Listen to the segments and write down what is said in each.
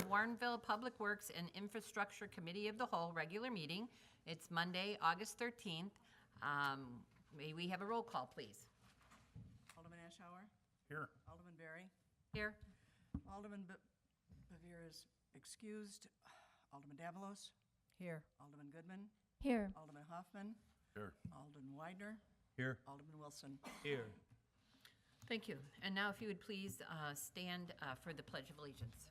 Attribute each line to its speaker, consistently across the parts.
Speaker 1: Warrenville Public Works and Infrastructure Committee of the Whole regular meeting. It's Monday, August 13th. May we have a roll call, please?
Speaker 2: Alderman Ashour?
Speaker 3: Here.
Speaker 2: Alderman Berry?
Speaker 1: Here.
Speaker 2: Alderman Bevere is excused. Alderman Davalos?
Speaker 4: Here.
Speaker 2: Alderman Goodman?
Speaker 4: Here.
Speaker 2: Alderman Hoffman?
Speaker 3: Here.
Speaker 2: Alderman Widener?
Speaker 3: Here.
Speaker 2: Alderman Wilson?
Speaker 3: Here.
Speaker 1: Thank you. And now if you would please stand for the Pledge of Allegiance.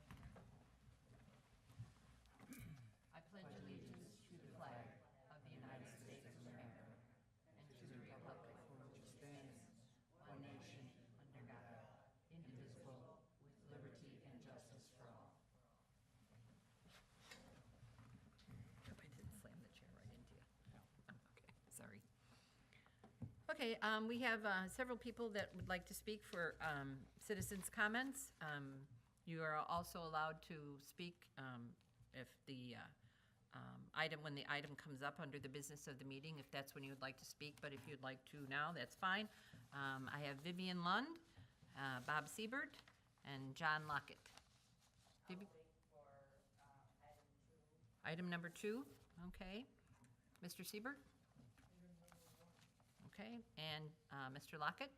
Speaker 1: I pledge allegiance to the flag of the United States of America and to the republic for which it stands, one nation, under God, indivisible, with liberty and justice for all. Hope I didn't slam the chair right into you. No. Okay, sorry. Okay, we have several people that would like to speak for citizens' comments. You are also allowed to speak if the item, when the item comes up under the business of the meeting, if that's when you would like to speak, but if you'd like to now, that's fine. I have Vivian Lund, Bob Siebert, and John Lockett. Item number 2, okay. Mr. Siebert? Okay, and Mr. Lockett?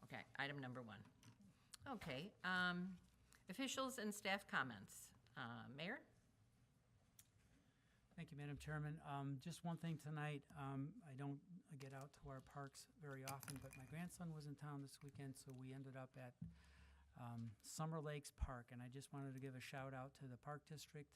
Speaker 1: Okay, item number 1. Okay, officials and staff comments. Mayor?
Speaker 5: Thank you, Madam Chairman. Just one thing tonight. I don't get out to our parks very often, but my grandson was in town this weekend, so we ended up at Summer Lakes Park, and I just wanted to give a shout out to the Park District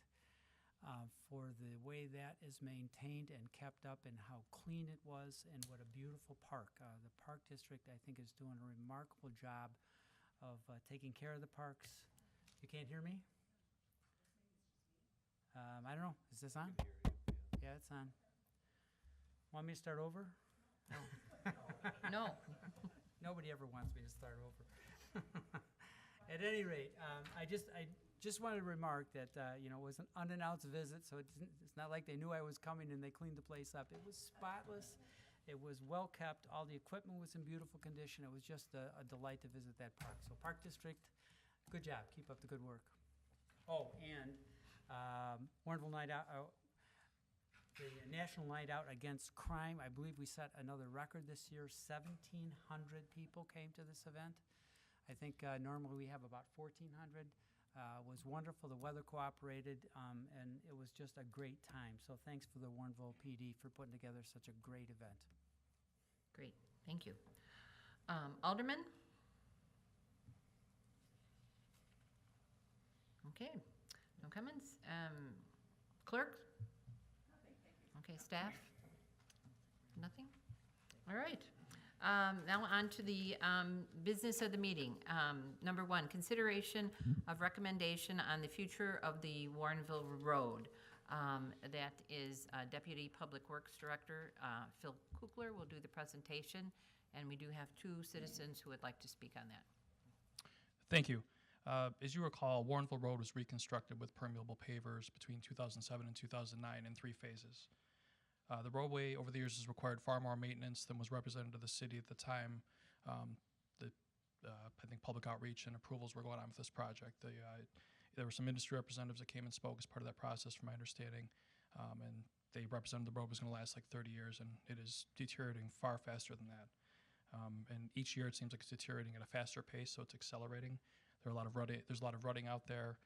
Speaker 5: for the way that is maintained and kept up and how clean it was and what a beautiful park. The Park District, I think, is doing a remarkable job of taking care of the parks. You can't hear me? I don't know. Is this on? Yeah, it's on. Want me to start over?
Speaker 1: No.
Speaker 5: Nobody ever wants me to start over. At any rate, I just wanted to remark that it was an unannounced visit, so it's not like they knew I was coming and they cleaned the place up. It was spotless. It was well kept. All the equipment was in beautiful condition. It was just a delight to visit that park. So Park District, good job. Keep up the good work. Oh, and Warrenville Night Out, the National Night Out Against Crime. I believe we set another record this year. 1,700 people came to this event. I think normally we have about 1,400. Was wonderful. The weather cooperated, and it was just a great time. So thanks for the Warrenville PD for putting together such a great event.
Speaker 1: Great, thank you. Alderman? Okay, no comments. Clerk? Nothing, thank you. Okay, staff? Nothing? All right. Now on to the business of the meeting. Number 1, consideration of recommendation on the future of the Warrenville Road. That is Deputy Public Works Director Phil Kukler will do the presentation, and we do have 2 citizens who would like to speak on that.
Speaker 6: Thank you. As you recall, Warrenville Road was reconstructed with permeable pavers between 2007 and 2009 in 3 phases. The roadway over the years has required far more maintenance than was represented to the city at the time. I think public outreach and approvals were going on with this project. There were some industry representatives that came and spoke as part of that process, from my understanding, and they represented the road was going to last like 30 years, and it is deteriorating far faster than that. And each year it seems like it's deteriorating at a faster pace, so it's accelerating. There's a lot of rutting out there,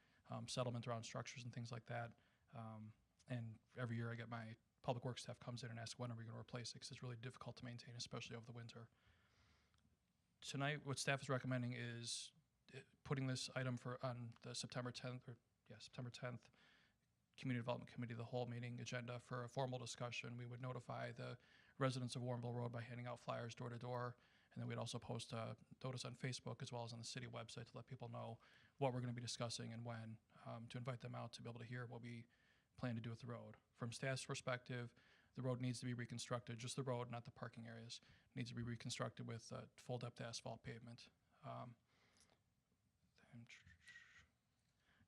Speaker 6: settlement around structures and things like that. And every year I get my public works staff comes in and asks, when are we going to replace it? Because it's really difficult to maintain, especially over the winter. Tonight, what staff is recommending is putting this item on the September 10th Community Development Committee of the Whole meeting agenda for a formal discussion. We would notify the residents of Warrenville Road by handing out flyers door to door, and then we'd also post a notice on Facebook as well as on the city website to let people know what we're going to be discussing and when, to invite them out to be able to hear what we plan to do with the road. From staff's perspective, the road needs to be reconstructed, just the road, not the parking areas. It needs to be reconstructed with full depth asphalt pavement.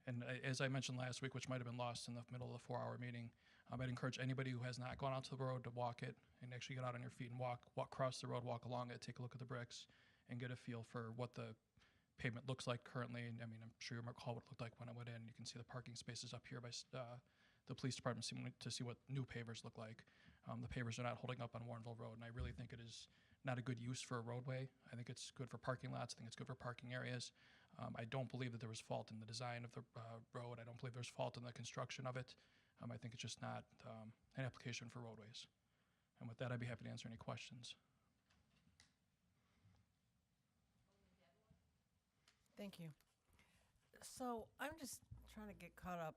Speaker 6: And as I mentioned last week, which might have been lost in the middle of the 4-hour meeting, I'd encourage anybody who has not gone out to the road to walk it and actually get out on your feet and walk across the road, walk along it, take a look at the bricks, and get a feel for what the pavement looks like currently. And, I mean, I'm sure you recall what it looked like when I went in. You can see the parking spaces up here by the police department to see what new pavers look like. The pavers are not holding up on Warrenville Road, and I really think it is not a good use for a roadway. I think it's good for parking lots. I think it's good for parking areas. I don't believe that there was fault in the design of the road. I don't believe there's fault in the construction of it. I think it's just not an application for roadways. And with that, I'd be happy to answer any questions.
Speaker 3: Thank you. So I'm just trying to get caught up.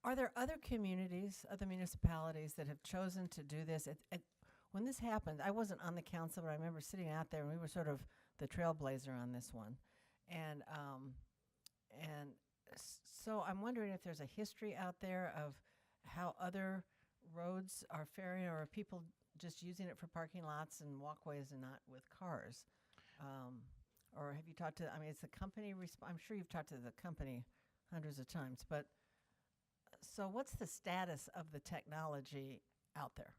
Speaker 3: Are there other communities, other municipalities that have chosen to do this? When this happened, I wasn't on the council, but I remember sitting out there, and we were sort of the trailblazer on this one. And so I'm wondering if there's a history out there of how other roads are faring, or are people just using it for parking lots and walkways and not with cars? Or have you talked to, I mean, it's the company, I'm sure you've talked to the company hundreds of times, but so what's the status of the technology out there?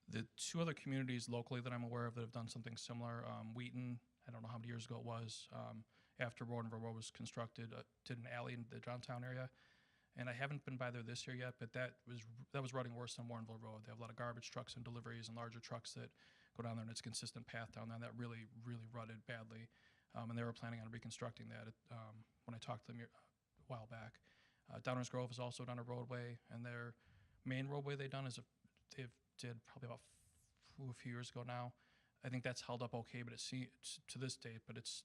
Speaker 6: The two other communities locally that I'm aware of that have done something similar, Wheaton, I don't know how many years ago it was, after Warrenville Road was constructed, did an alley in the downtown area. And I haven't been by there this year yet, but that was running worse than Warrenville Road. They have a lot of garbage trucks and deliveries and larger trucks that go down there, and it's a consistent path down there, and that really, really rutted badly. And they were planning on reconstructing that when I talked to them a while back. Downers Grove has also done a roadway, and their main roadway they did probably about a few years ago now. I think that's held up okay, but it's to this date, but it's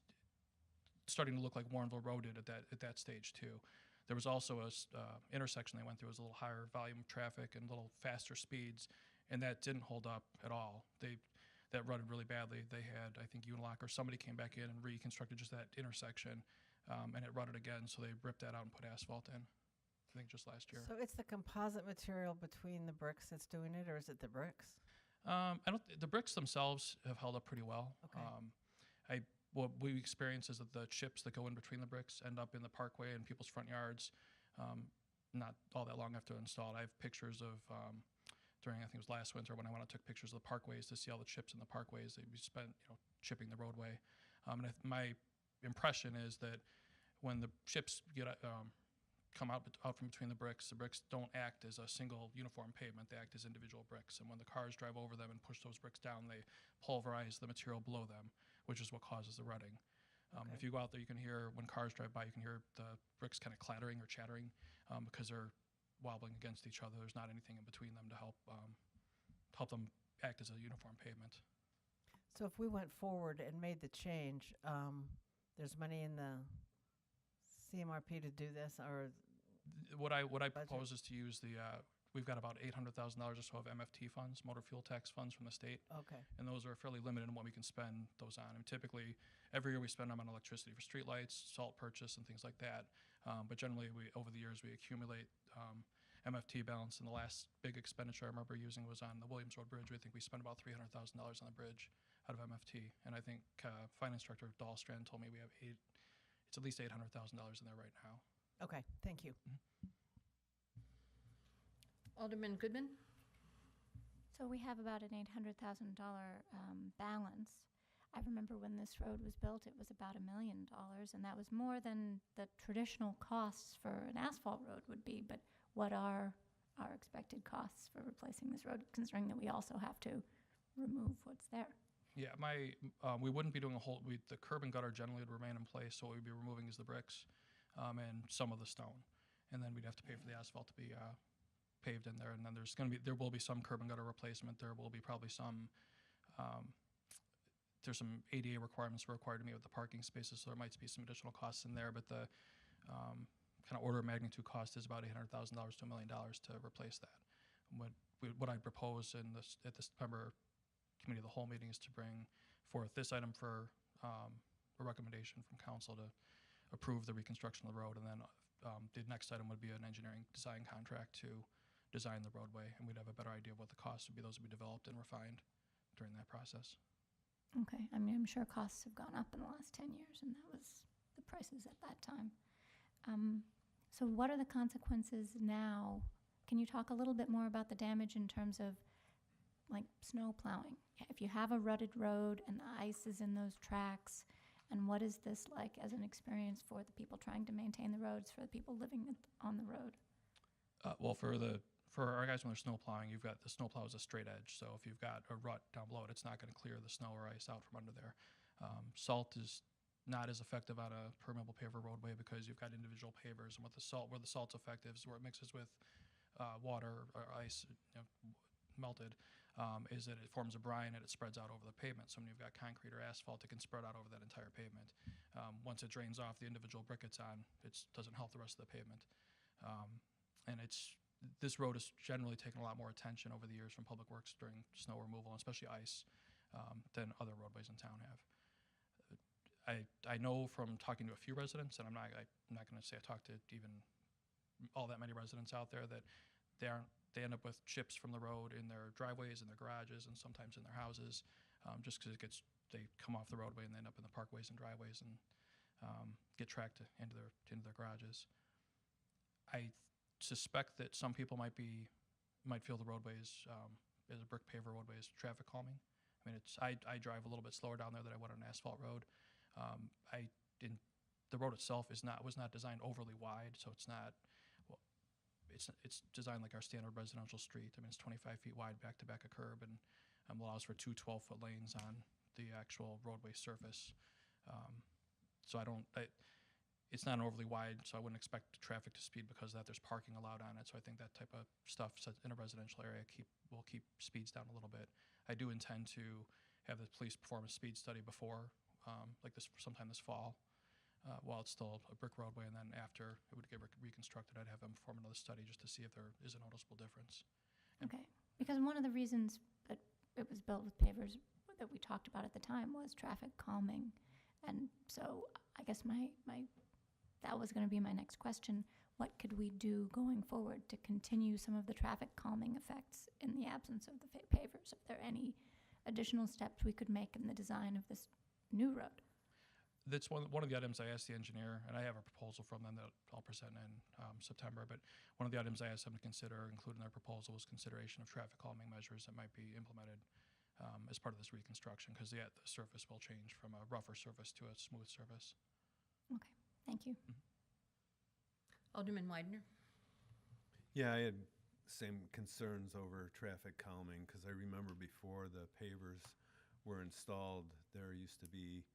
Speaker 6: starting to look like Warrenville Road did at that stage too. There was also a intersection they went through. It was a little higher volume of traffic and a little faster speeds, and that didn't hold up at all. That rutted really badly. They had, I think, Unilock or somebody came back in and reconstructed just that intersection, and it rutted again, so they ripped that out and put asphalt in, I think just last year.
Speaker 3: So it's the composite material between the bricks that's doing it, or is it the bricks?
Speaker 6: The bricks themselves have held up pretty well.
Speaker 3: Okay.
Speaker 6: What we experience is that the chips that go in between the bricks end up in the parkway and people's front yards not all that long after installed. I have pictures of during, I think it was last winter, when I went out and took pictures of the parkways to see all the chips in the parkways that we spent chipping the roadway. And my impression is that when the chips come out from between the bricks don't act as a single uniform pavement. They act as individual bricks. And when the cars drive over them and push those bricks down, they pulverize the material below them, which is what causes the rutting. If you go out there, you can hear, when cars drive by, you can hear the bricks kind of clattering or chattering because they're wobbling against each other. There's not anything in between them to help them act as a uniform pavement.
Speaker 3: So if we went forward and made the change, there's money in the CMRP to do this, or
Speaker 6: What I propose is to use we've got about $800,000 or so of MFT funds, motor fuel tax funds from the state.
Speaker 3: okay.
Speaker 6: And those are fairly limited in what we can spend those on. And typically, every year we spend them on electricity for streetlights, salt purchase, and things like that. But generally, over the years, we accumulate MFT balance. And the last big expenditure I remember using was on the Williams Road Bridge. I think we spent about $300,000 on the bridge out of MFT. And I think Finance Director Dahlstrand told me we have it's at least $800,000 in there right now.
Speaker 3: Okay, thank you.
Speaker 1: Alderman Goodman?
Speaker 4: So we have about an $800,000 balance. I remember when this road was built, it was about $1 million, and that was more than the traditional costs for an asphalt road would be. But what are our expected costs for replacing this road, considering that we also have to remove what's there?
Speaker 6: Yeah, we wouldn't be doing the curb and gutter generally would remain in place, so what we'd be removing is the bricks and some of the stone. And then we'd have to pay for the asphalt to be paved in there. And then there will be some curb and gutter replacement. There will be probably there's some ADA requirements required to meet with the parking spaces, so there might be some additional costs in there, but the kind of order of magnitude cost is about $800,000 to $1 million to replace that. What I'd propose at the September Committee of the Whole meeting is to bring forth this item for a recommendation from council to approve the reconstruction of the road, and then the next item would be an engineering design contract to design the roadway, and we'd have a better idea of what the costs would be. Those would be developed and refined during that process.
Speaker 4: Okay, I mean, I'm sure costs have gone up in the last 10 years, and that was the prices at that time. So what are the consequences now? Can you talk a little bit more about the damage in terms of like snow plowing. If you have a rutted road and the ice is in those tracks, and what is this like as an experience for the people trying to maintain the roads, for the people living on the road?
Speaker 6: Well, for our guys when they're snow plowing, you've got the snow plow is a straight edge. So if you've got a rut down below it, it's not going to clear the snow or ice out from under there. Salt is not as effective on a permeable paver roadway because you've got individual pavers, and with the salt, where the salt's effective is where it mixes with water or ice, melted, is that it forms a brine and it spreads out over the pavement. So when you've got concrete or asphalt, it can spread out over that entire pavement. Once it drains off the individual brick it's on, it doesn't help the rest of the pavement. And this road has generally taken a lot more attention over the years from Public Works during snow removal, and especially ice, than other roadways in town have. I know from talking to a few residents, and I'm not going to say I talked to even all that many residents out there, that they end up with chips from the road in their driveways, in their garages, and sometimes in their houses, just because they come off the roadway and they end up in the parkways and driveways and get tracked into their garages. I suspect that some people might feel the roadways as a brick paver roadway is traffic calming. I mean, I drive a little bit slower down there than I would on an asphalt road. The road itself was not designed overly wide, so it's designed like our standard residential street. I mean, it's 25 feet wide, back to back a curb, and allows for two 12-foot lanes on the actual roadway surface. So it's not overly wide, so I wouldn't expect traffic to speed because of that. There's parking allowed on it, so I think that type of stuff in a residential area will keep speeds down a little bit. I do intend to have the police perform a speed study before, sometime this fall, while it's still a brick roadway, and then after it would get reconstructed, I'd have them perform another study just to see if there is a noticeable difference.
Speaker 4: Okay, because one of the reasons that it was built with pavers that we talked about at the time was traffic calming. And so I guess that was going to be my next question. What could we do going forward to continue some of the traffic calming effects in the absence of the pavers? Are there any additional steps we could make in the design of this new road?
Speaker 6: That's one of the items I asked the engineer, and I have a proposal from them that I'll present in September, but one of the items I asked them to consider, including their proposal, was consideration of traffic calming measures that might be implemented as part of this reconstruction, because the surface will change from a rougher surface to a smooth surface.
Speaker 4: Okay, thank you.
Speaker 1: Alderman Widener?
Speaker 7: Yeah, I had same concerns over traffic calming, because I remember before the pavers were installed, there used to be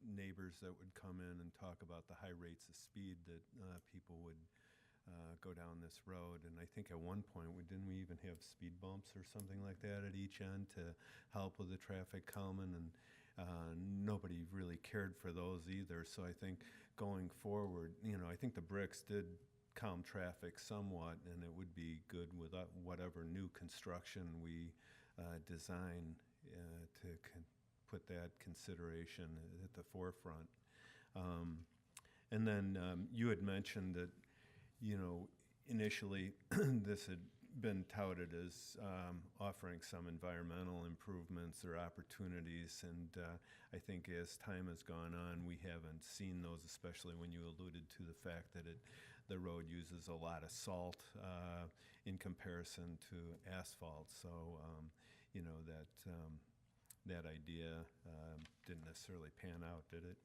Speaker 7: neighbors that would come in and talk about the high rates of speed that people would go down this road. And I think at one point, didn't we even have speed bumps or something like that at each end to help with the traffic calming? And nobody really cared for those either. So I think going forward, I think the bricks did calm traffic somewhat, and it would be good with whatever new construction we design to put that consideration at the forefront. And then you had mentioned that, initially this had been touted as offering some environmental improvements or opportunities, and I think as time has gone on, we haven't seen those, especially when you alluded to the fact that the road uses a lot of salt in comparison to asphalt. So, that idea didn't necessarily pan out, did it?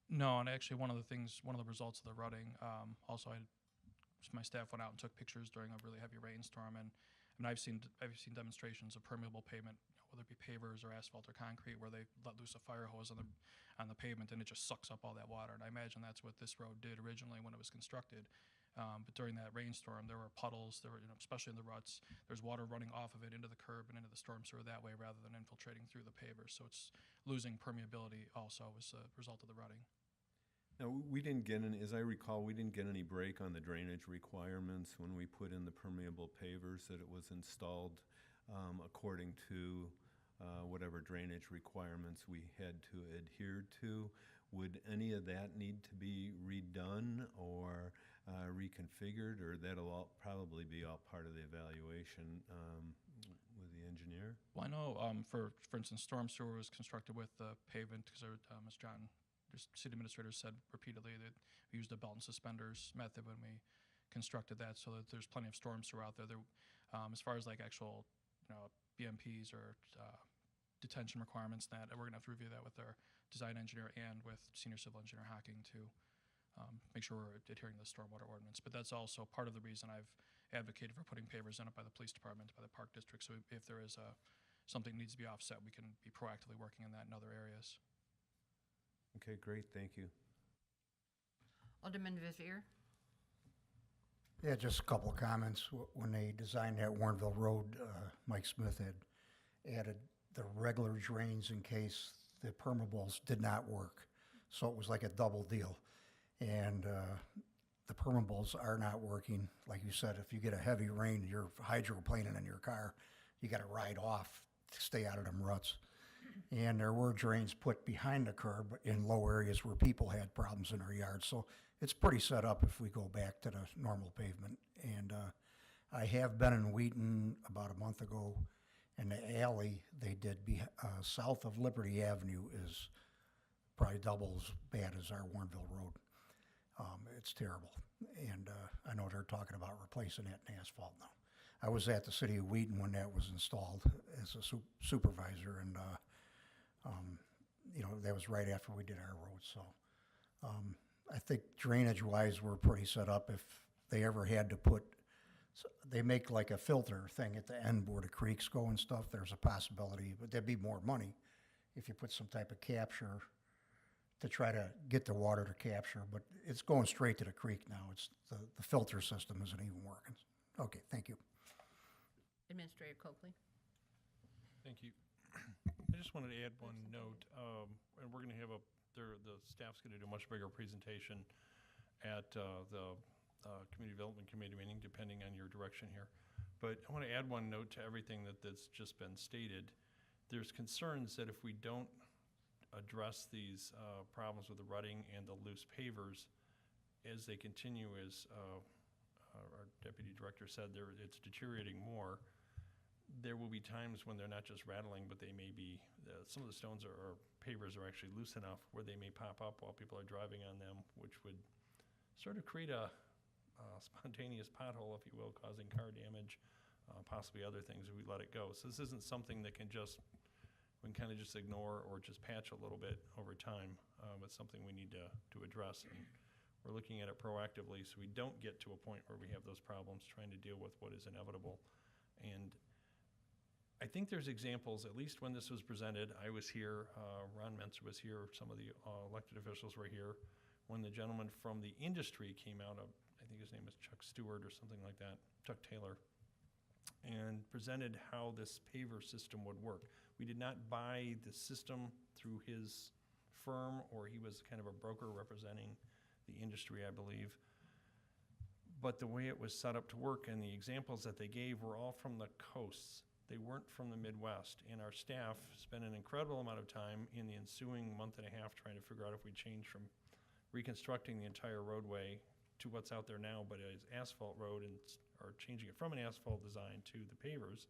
Speaker 6: No, and actually one of the results of the rutting, also my staff went out and took pictures during a really heavy rainstorm, and I've seen demonstrations of permeable pavement, whether it be pavers or asphalt or concrete, where they let loose a fire hose on the pavement, and it just sucks up all that water. And I imagine that's what this road did originally when it was constructed. But during that rainstorm, there were puddles. There were, especially in the ruts, there's water running off of it into the curb and into the storm sewer that way, rather than infiltrating through the pavers. So it's losing permeability also as a result of the rutting.
Speaker 7: Now, we didn't get any, as I recall, we didn't get any break on the drainage requirements when we put in the permeable pavers, that it was installed according to whatever drainage requirements we had to adhere to. Would any of that need to be redone or reconfigured, or that'll probably be all part of the evaluation with the engineer?
Speaker 6: Well, I know, for instance, storm sewer was constructed with the pavement, because as John, city administrator, said repeatedly, that we used a belt and suspenders method when we constructed that, so that there's plenty of storm sewer out there. As far as like actual, BMPs or detention requirements, that we're gonna have to review that with our design engineer and with senior civil engineer Hocking to make sure we're adhering to the stormwater ordinance. But that's also part of the reason I've advocated for putting pavers in it by the police department, by the park district. So if there is something needs to be offset, we can be proactively working on that in other areas.
Speaker 7: Okay, great, thank you.
Speaker 1: Alderman Vizier?
Speaker 8: Yeah, just a couple of comments. When they designed that Warrenville Road, Mike Smith had added the regular drains in case the permeables did not work. So it was like a double deal. And the permeables are not working. Like you said, if you get a heavy rain, you're hydroplaning in your car, you got to ride off to stay out of them ruts. And there were drains put behind the curb in low areas where people had problems in their yards. So it's pretty set up if we go back to the normal pavement. And I have been in Wheaton about a month ago, and the alley they did south of Liberty Avenue is probably double as bad as our Warrenville Road. It's terrible. And I know they're talking about replacing that in asphalt now. I was at the city of Wheaton when that was installed as a supervisor, and that was right after we did our road. So I think drainage-wise, we're pretty set up. If they ever had to they make like a filter thing at the end where the creeks go and stuff. There's a possibility, but there'd be more money if you put some type of capture to try to get the water to capture. But it's going straight to the creek now. It's the filter system isn't even working. Okay, thank you.
Speaker 1: Administrator Copley?
Speaker 9: Thank you. I just wanted to add one note, and we're going to have the staff's going to do a much bigger presentation at the Community Development Committee meeting, depending on your direction here. But I want to add one note to everything that's just been stated. There's concerns that if we don't address these problems with the rutting and the loose pavers, as they continue, as our deputy director said, it's deteriorating more. There will be times when they're not just rattling, but they may be, some of the stones or pavers are actually loose enough where they may pop up while people are driving on them, which would sort of create a spontaneous pothole, if you will, causing car damage, possibly other things if we let it go. So this isn't something that we can kind of just ignore or just patch a little bit over time. It's something we need to address, and we're looking at it proactively so we don't get to a point where we have those problems trying to deal with what is inevitable. And I think there's examples, at least when this was presented, I was here, Ron Mentzer was here, some of the elected officials were here, when the gentleman from the industry came out, I think his name is Chuck Stewart or something like that, Chuck Taylor, and presented how this paver system would work. We did not buy the system through his firm, or he was kind of a broker representing the industry, I believe. But the way it was set up to work and the examples that they gave were all from the coasts. They weren't from the Midwest, and our staff spent an incredible amount of time in the ensuing month and a half trying to figure out if we change from reconstructing the entire roadway to what's out there now, but as asphalt road, or changing it from an asphalt design to the pavers.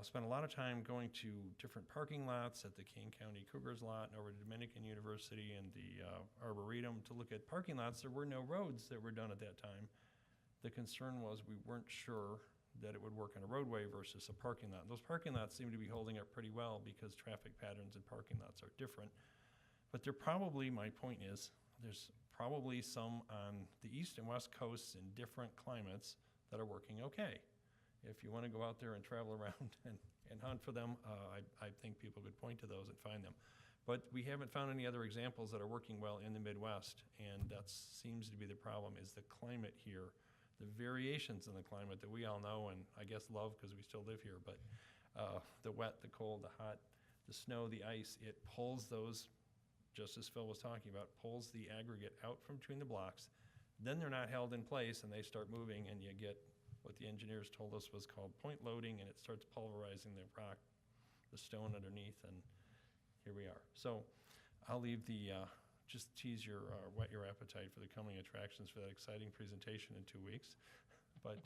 Speaker 9: Spent a lot of time going to different parking lots at the Kane County Cougars lot and over to Dominican University and the Arboretum to look at parking lots. There were no roads that were done at that time. The concern was we weren't sure that it would work on a roadway versus a parking lot. Those parking lots seem to be holding up pretty well because traffic patterns in parking lots are different. But they're probably, my point is, there's probably some on the east and west coasts in different climates that are working okay. If you want to go out there and travel around and hunt for them, I think people could point to those and find them. But we haven't found any other examples that are working well in the Midwest, and that seems to be the problem, is the climate here. The variations in the climate that we all know and I guess love because we still live here, but the wet, the cold, the hot, the snow, the ice, it pulls those, just as Phil was talking about, pulls the aggregate out from between the blocks. Then they're not held in place and they start moving, and you get what the engineers told us was called point loading, and it starts pulverizing the rock, the stone underneath, and here we are. So I'll leave just tease whet your appetite for the coming attractions for that exciting presentation in 2 weeks. But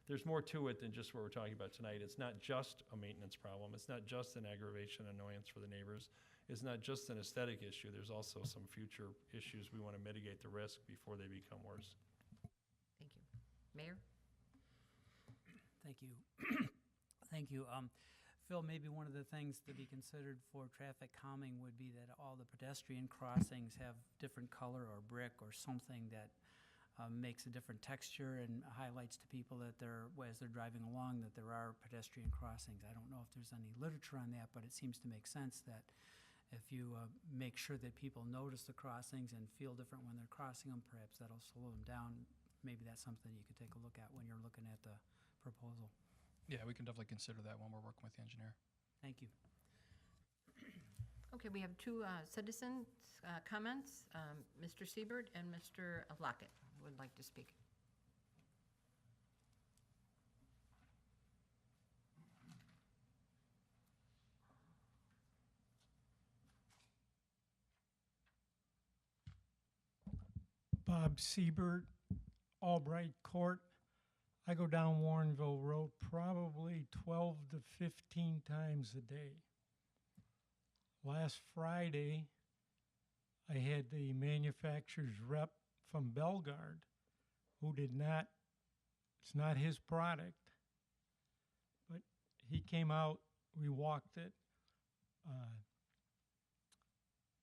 Speaker 9: there's more to it than just what we're talking about tonight. It's not just a maintenance problem. It's not just an aggravation, annoyance for the neighbors. It's not just an aesthetic issue. There's also some future issues. We want to mitigate the risk before they become worse.
Speaker 1: Thank you. Mayor?
Speaker 5: Thank you. Thank you. Phil, maybe one of the things to be considered for traffic calming would be that all the pedestrian crossings have different color or brick or something that makes a different texture and highlights to people that as they're driving along, that there are pedestrian crossings. I don't know if there's any literature on that, but it seems to make sense that if you make sure that people notice the crossings and feel different when they're crossing them, perhaps that'll slow them down. Maybe that's something you could take a look at when you're looking at the proposal.
Speaker 6: Yeah, we can definitely consider that when we're working with the engineer.
Speaker 5: Thank you.
Speaker 1: Okay, we have two citizens' comments. Mr. Siebert and Mr. Lockett would like to speak.
Speaker 10: Bob Siebert, Albright Court. I go down Warrenville Road probably 12 to 15 times a day. Last Friday, I had the manufacturer's rep from Belgard who did not, it's not his product, but he came out, we walked it.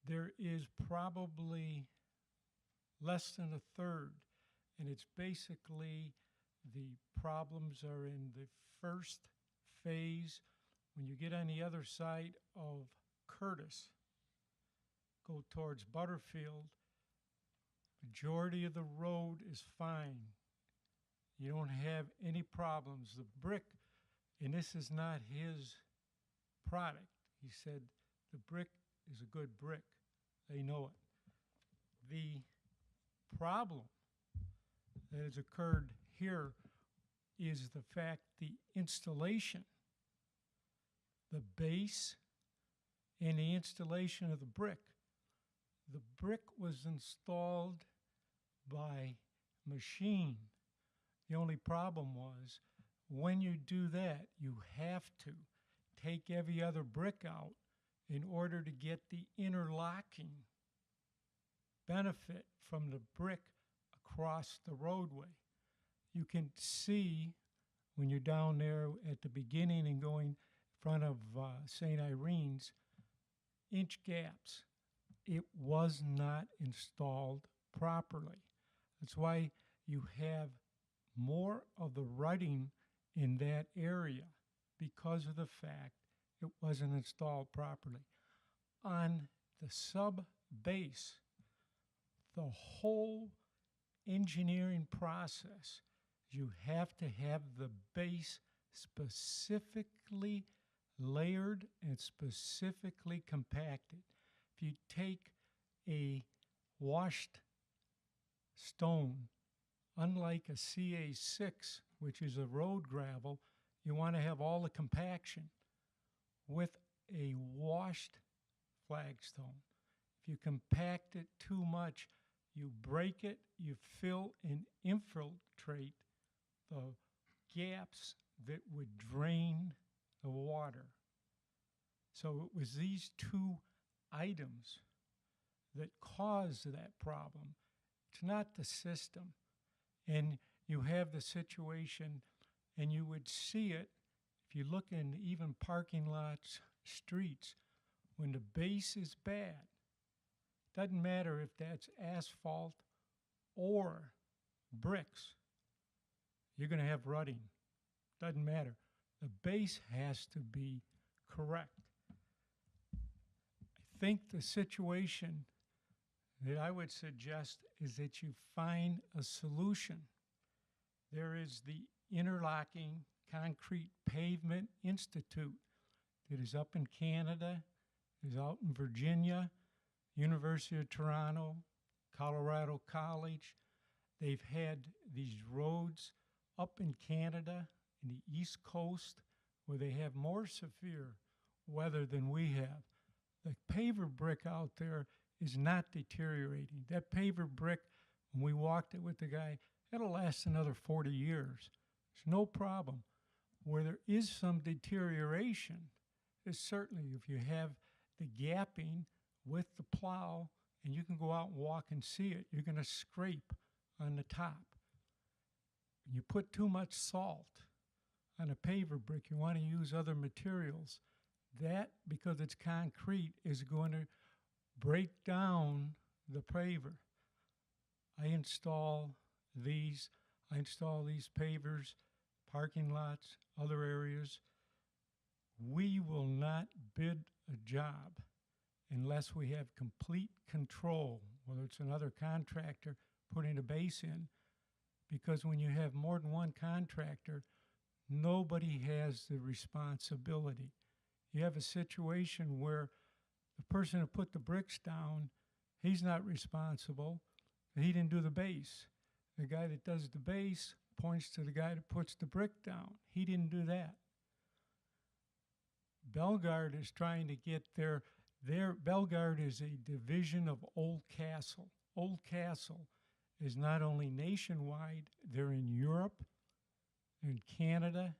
Speaker 10: There is probably less than a third, and it's basically the problems are in the first phase. When you get on the other side of Curtis, go towards Butterfield, majority of the road is fine. You don't have any problems. The brick, and this is not his product. He said the brick is a good brick. They know it. The problem that has occurred here is the fact the installation, the base, and the installation of the brick. The brick was installed by machine. The only problem was when you do that, you have to take every other brick out in order to get the interlocking benefit from the brick across the roadway. You can see when you're down there at the beginning and going in front of St. Irene's, inch gaps. It was not installed properly. That's why you have more of the rutting in that area because of the fact it wasn't installed properly. On the sub-base, the whole engineering process, you have to have the base specifically layered and specifically compacted. If you take a washed stone, unlike a CA6, which is a road gravel, you want to have all the compaction. With a washed flagstone, if you compact it too much, you break it, you fill and infiltrate the gaps that would drain the water. So it was these two items that caused that problem. It's not the system. And you have the situation, and you would see it if you look in even parking lots, streets, when the base is bad. Doesn't matter if that's asphalt or bricks. You're going to have rutting. Doesn't matter. The base has to be correct. I think the situation that I would suggest is that you find a solution. There is the Interlocking Concrete Pavement Institute that is up in Canada, is out in Virginia, University of Toronto, Colorado College. They've had these roads up in Canada, in the East Coast, where they have more severe weather than we have. The paver brick out there is not deteriorating. That paver brick, when we walked it with the guy, that'll last another 40 years. There's no problem. Where there is some deterioration is certainly if you have the gapping with the plow, and you can go out and walk and see it, you're going to scrape on the top. You put too much salt on a paver brick, you want to use other materials. That, because it's concrete, is going to break down the paver. I install these pavers, parking lots, other areas. We will not bid a job unless we have complete control, whether it's another contractor putting a base in, because when you have more than one contractor, nobody has the responsibility. You have a situation where the person who put the bricks down, he's not responsible. He didn't do the base. The guy that does the base points to the guy that puts the brick down. He didn't do that. Bellegarde is trying to get their Bellegarde is a division of Old Castle. Old Castle is not only nationwide, they're in Europe, in Canada,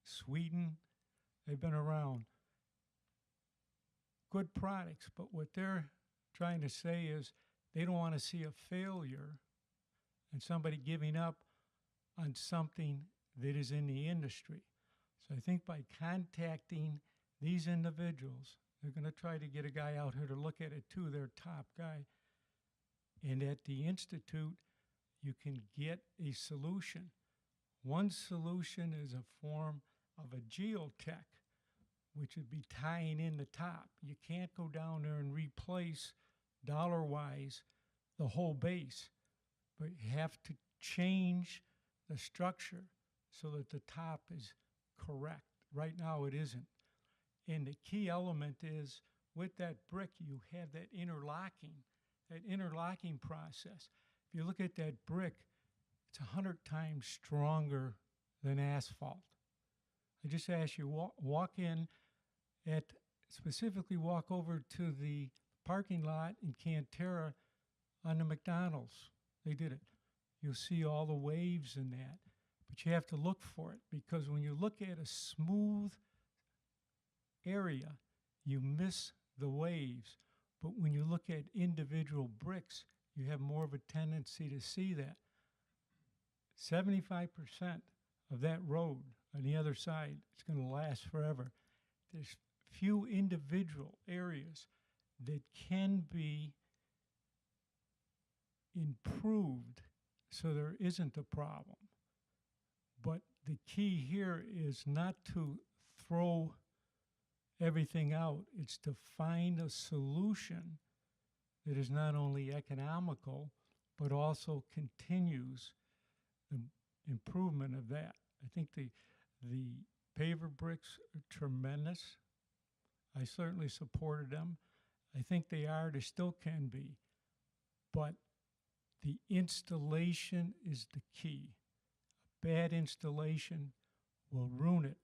Speaker 10: Sweden. They've been around. Good products, but what they're trying to say is they don't want to see a failure and somebody giving up on something that is in the industry. So I think by contacting these individuals, they're going to try to get a guy out here to look at it too, their top guy. And at the Institute, you can get a solution. One solution is a form of a geotech, which would be tying in the top. You can't go down there and replace, dollar-wise, the whole base, but you have to change the structure so that the top is correct. Right now, it isn't. And the key element is, with that brick, you have that interlocking process. If you look at that brick, it's 100 times stronger than asphalt. I just ask you, walk in specifically walk over to the parking lot in Cantera on the McDonald's. They did it. You'll see all the waves in that, but you have to look for it, because when you look at a smooth area, you miss the waves. But when you look at individual bricks, you have more of a tendency to see that. 75% of that road on the other side is going to last forever. There's few individual areas that can be improved so there isn't a problem. But the key here is not to throw everything out. It's to find a solution that is not only economical, but also continues the improvement of that. I think the paver bricks are tremendous. I certainly supported them. I think they still can be. But the installation is the key. A bad installation will ruin it.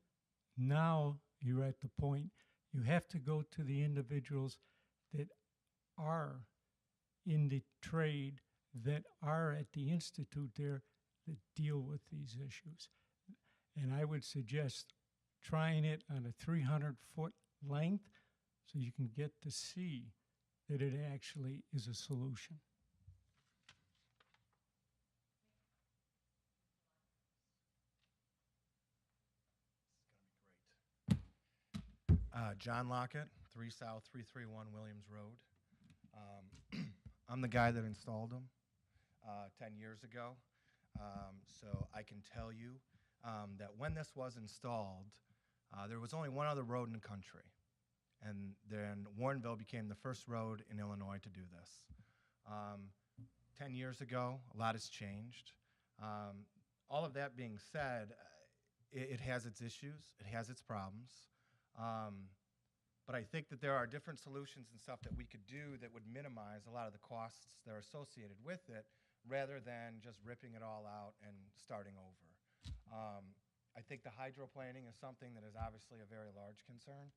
Speaker 10: Now you're at the point you have to go to the individuals that are in the trade, that are at the Institute there, that deal with these issues. And I would suggest trying it on a 300-foot length so you can get to see that it actually is a solution.
Speaker 11: John Lockett, 3 South 331 Williams Road. I'm the guy that installed them 10 years ago. So I can tell you that when this was installed, there was only one other road in the country. And then Warrenville became the first road in Illinois to do this. 10 years ago, a lot has changed. All of that being said, it has its issues, it has its problems. But I think that there are different solutions and stuff that we could do that would minimize a lot of the costs that are associated with it, rather than just ripping it all out and starting over. I think the hydroplaning is something that is obviously a very large concern.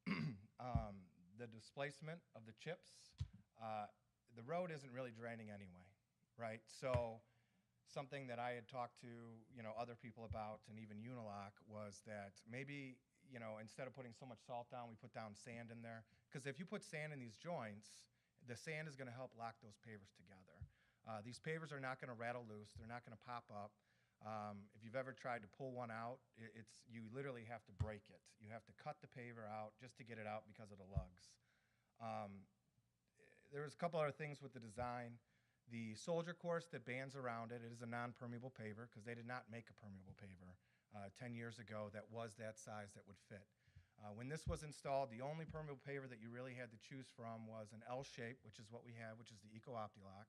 Speaker 11: The displacement of the chips, the road isn't really draining anyway, right? So something that I had talked to other people about, and even Unilock, was that maybe instead of putting so much salt down, we put down sand in there. Because if you put sand in these joints, the sand is going to help lock those pavers together. These pavers are not going to rattle loose. They're not going to pop up. If you've ever tried to pull one out, you literally have to break it. You have to cut the paver out just to get it out because of the lugs. There was a couple other things with the design. The soldier course that bands around it, it is a non-permeable paver because they did not make a permeable paver 10 years ago that was that size that would fit. When this was installed, the only permeable paver that you really had to choose from was an L shape, which is what we have, which is the Eco OptiLock.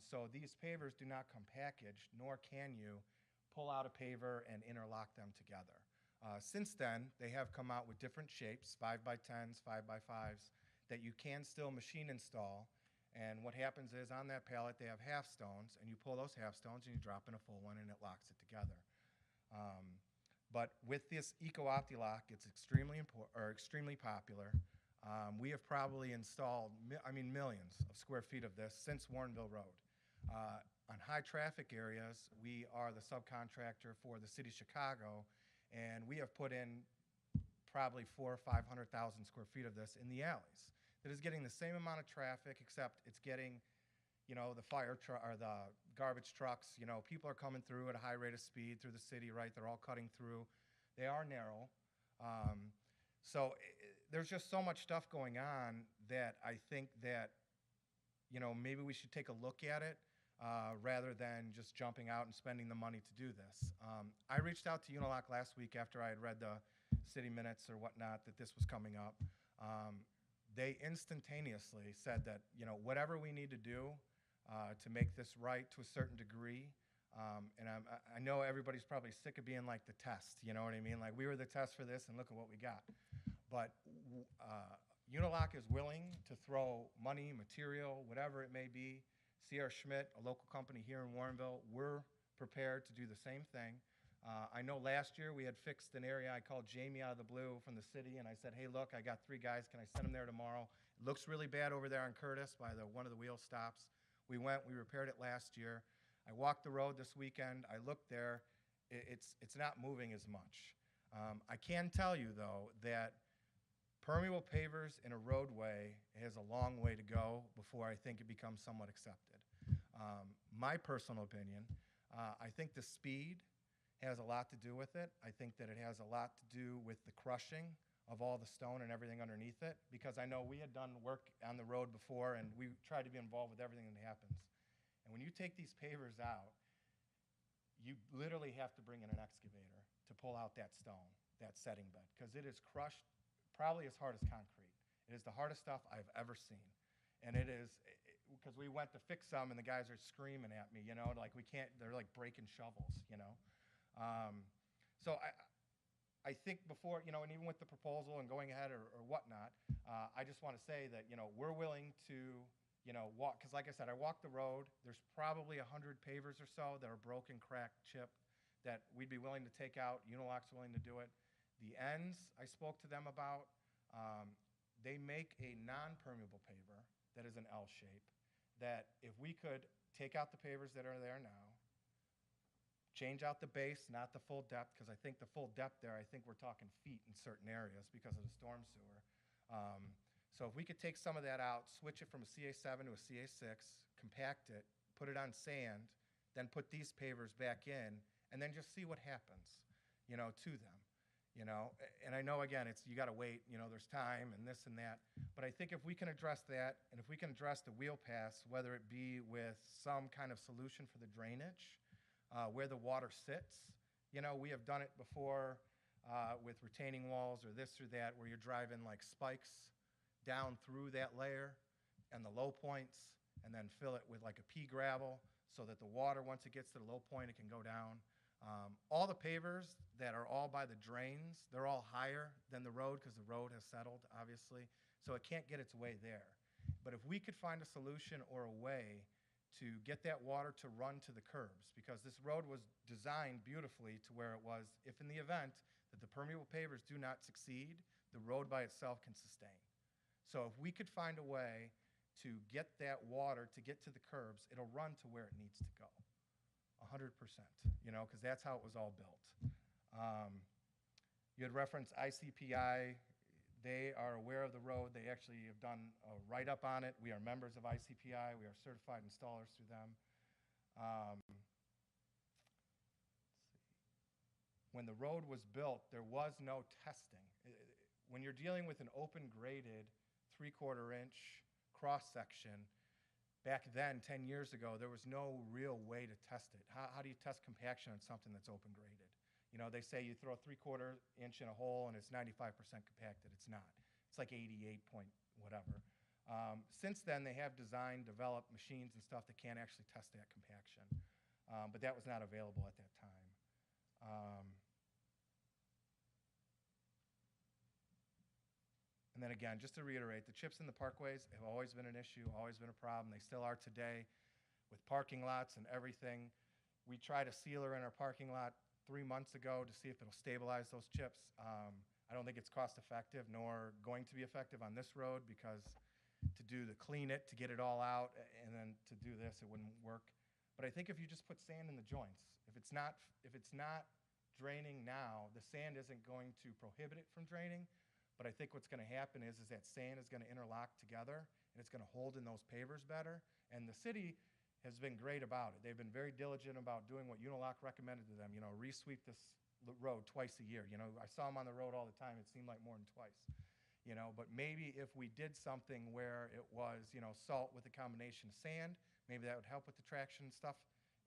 Speaker 11: So these pavers do not come packaged, nor can you pull out a paver and interlock them together. Since then, they have come out with different shapes, 5x10s, 5x5s, that you can still machine install. And what happens is on that pallet, they have half stones, and you pull those half stones and you drop in a full one, and it locks it together. But with this Eco OptiLock, it's extremely popular. We have probably installed, millions of square feet of this since Warrenville Road. On high traffic areas, we are the subcontractor for the city of Chicago, and we have put in probably 400,000 or 500,000 square feet of this in the alleys. That is getting the same amount of traffic, except it's getting, the fire truck or the garbage trucks. People are coming through at a high rate of speed through the city, right? They're all cutting through. They are narrow. There's just so much stuff going on that I think that, maybe we should take a look at it rather than just jumping out and spending the money to do this. I reached out to Unilock last week after I had read the city minutes or whatnot that this was coming up. They instantaneously said that, whatever we need to do to make this right to a certain degree, and I know everybody's probably sick of being like the test, you know what I mean? Like, we were the test for this, and look at what we got. But Unilock is willing to throw money, material, whatever it may be. C.R. Schmidt, a local company here in Warrenville, we're prepared to do the same thing. I know last year we had fixed an area. I called Jamie out of the blue from the city, and I said, hey, look, I got 3 guys. Can I send them there tomorrow? It looks really bad over there on Curtis by one of the wheel stops. We went, we repaired it last year. I walked the road this weekend. I looked there. It's not moving as much. I can tell you, though, that permeable pavers in a roadway has a long way to go before I think it becomes somewhat accepted. My personal opinion, I think the speed has a lot to do with it. I think that it has a lot to do with the crushing of all the stone and everything underneath it, because I know we had done work on the road before, and we tried to be involved with everything that happens. And when you take these pavers out, you literally have to bring in an excavator to pull out that stone, that setting bed, because it is crushed probably as hard as concrete. It is the hardest stuff I've ever seen. And it is, because we went to fix some, and the guys are screaming at me, like we can't, they're like breaking shovels, So I think before, and even with the proposal and going ahead or whatnot, I just want to say that, we're willing to, walk, because like I said, I walked the road. There's probably 100 pavers or so that are broken, cracked, chipped, that we'd be willing to take out. Unilock's willing to do it. The ends, I spoke to them about, they make a non-permeable paver that is an L shape, that if we could take out the pavers that are there now, change out the base, not the full depth, because I think the full depth there, I think we're talking feet in certain areas because of the storm sewer. So if we could take some of that out, switch it from a CA7 to a CA6, compact it, put it on sand, then put these pavers back in, and then just see what happens, to them. And I know, again, you got to wait, there's time and this and that. But I think if we can address that, and if we can address the wheel paths, whether it be with some kind of solution for the drainage, where the water sits. We have done it before with retaining walls or this or that, where you're driving like spikes down through that layer and the low points, and then fill it with like a pea gravel so that the water, once it gets to the low point, it can go down. All the pavers that are all by the drains, they're all higher than the road because the road has settled, obviously, so it can't get its way there. But if we could find a solution or a way to get that water to run to the curbs, because this road was designed beautifully to where it was, if in the event that the permeable pavers do not succeed, the road by itself can sustain. So if we could find a way to get that water to get to the curbs, it'll run to where it needs to go, 100%, because that's how it was all built. You had referenced ICPI. They are aware of the road. They actually have done a write-up on it. We are members of ICPI. We are certified installers through them. when the road was built, there was no testing. When you're dealing with an open graded 3/4 inch cross section, back then, 10 years ago, there was no real way to test it. How do you test compaction on something that's open graded? You know, they say you throw a 3/4 inch in a hole and it's 95% compacted. It's not. It's like 88 point whatever. Since then, they have designed, developed machines and stuff that can actually test that compaction. But that was not available at that time. And then again, just to reiterate, the chips in the parkways have always been an issue, always been a problem. They still are today with parking lots and everything. We tried a sealer in our parking lot 3 months ago to see if it'll stabilize those chips. I don't think it's cost effective nor going to be effective on this road because to clean it, to get it all out, and then to do this, it wouldn't work. But I think if you just put sand in the joints, if it's not draining now, the sand isn't going to prohibit it from draining. But I think what's going to happen is that sand is going to interlock together, and it's going to hold in those pavers better. And the city has been great about it. They've been very diligent about doing what Unilock recommended to them, you know, resweep this road twice a year. You know, I saw them on the road all the time. It seemed like more than twice. You know, but maybe if we did something where it was, you know, salt with a combination of sand, maybe that would help with the traction and stuff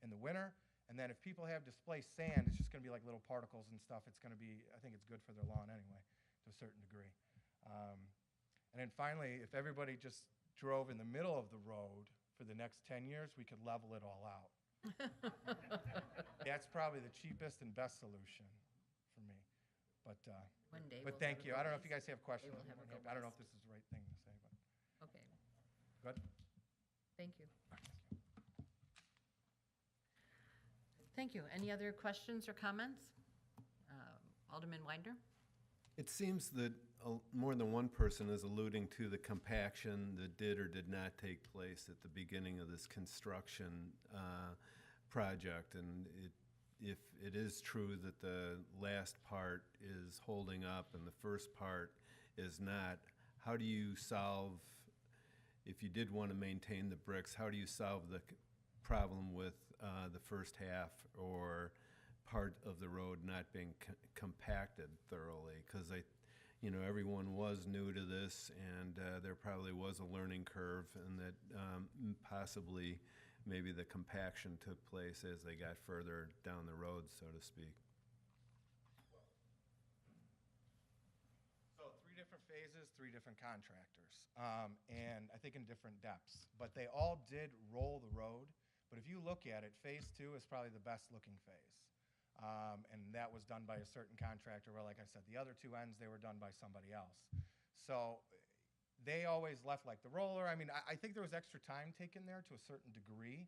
Speaker 11: in the winter. And then if people have displaced sand, it's just going to be like little particles and stuff. It's going to be, I think it's good for their lawn anyway, to a certain degree. And then finally, if everybody just drove in the middle of the road for the next 10 years, we could level it all out. That's probably the cheapest and best solution for me. But
Speaker 1: One day
Speaker 11: but
Speaker 1: we'll
Speaker 11: thank
Speaker 1: have
Speaker 11: you.
Speaker 1: a
Speaker 11: I don't know
Speaker 1: go
Speaker 11: if you guys have questions.
Speaker 1: They will have a go
Speaker 11: I don't know
Speaker 1: west.
Speaker 11: if this is the right thing to say, but
Speaker 1: Okay,
Speaker 11: good.
Speaker 1: thank you. Thank you. Any other questions or comments? Alderman Winder?
Speaker 7: It seems that more than one person is alluding to the compaction that did or did not take place at the beginning of this construction project. And if it is true that the last part is holding up and the first part is not, how do you solve, if you did want to maintain the bricks, how do you solve the problem with the first half or part of the road not being compacted thoroughly? Because everyone was new to this, and there probably was a learning curve, and that possibly maybe the compaction took place as they got further down the road, so to speak.
Speaker 11: So 3 different phases, 3 different contractors, and I think in different depths. But they all did roll the road. But if you look at it, phase 2 is probably the best looking phase. And that was done by a certain contractor, where, like I said, the other 2 ends, they were done by somebody else. So they always left like the roller. I mean, I think there was extra time taken there to a certain degree.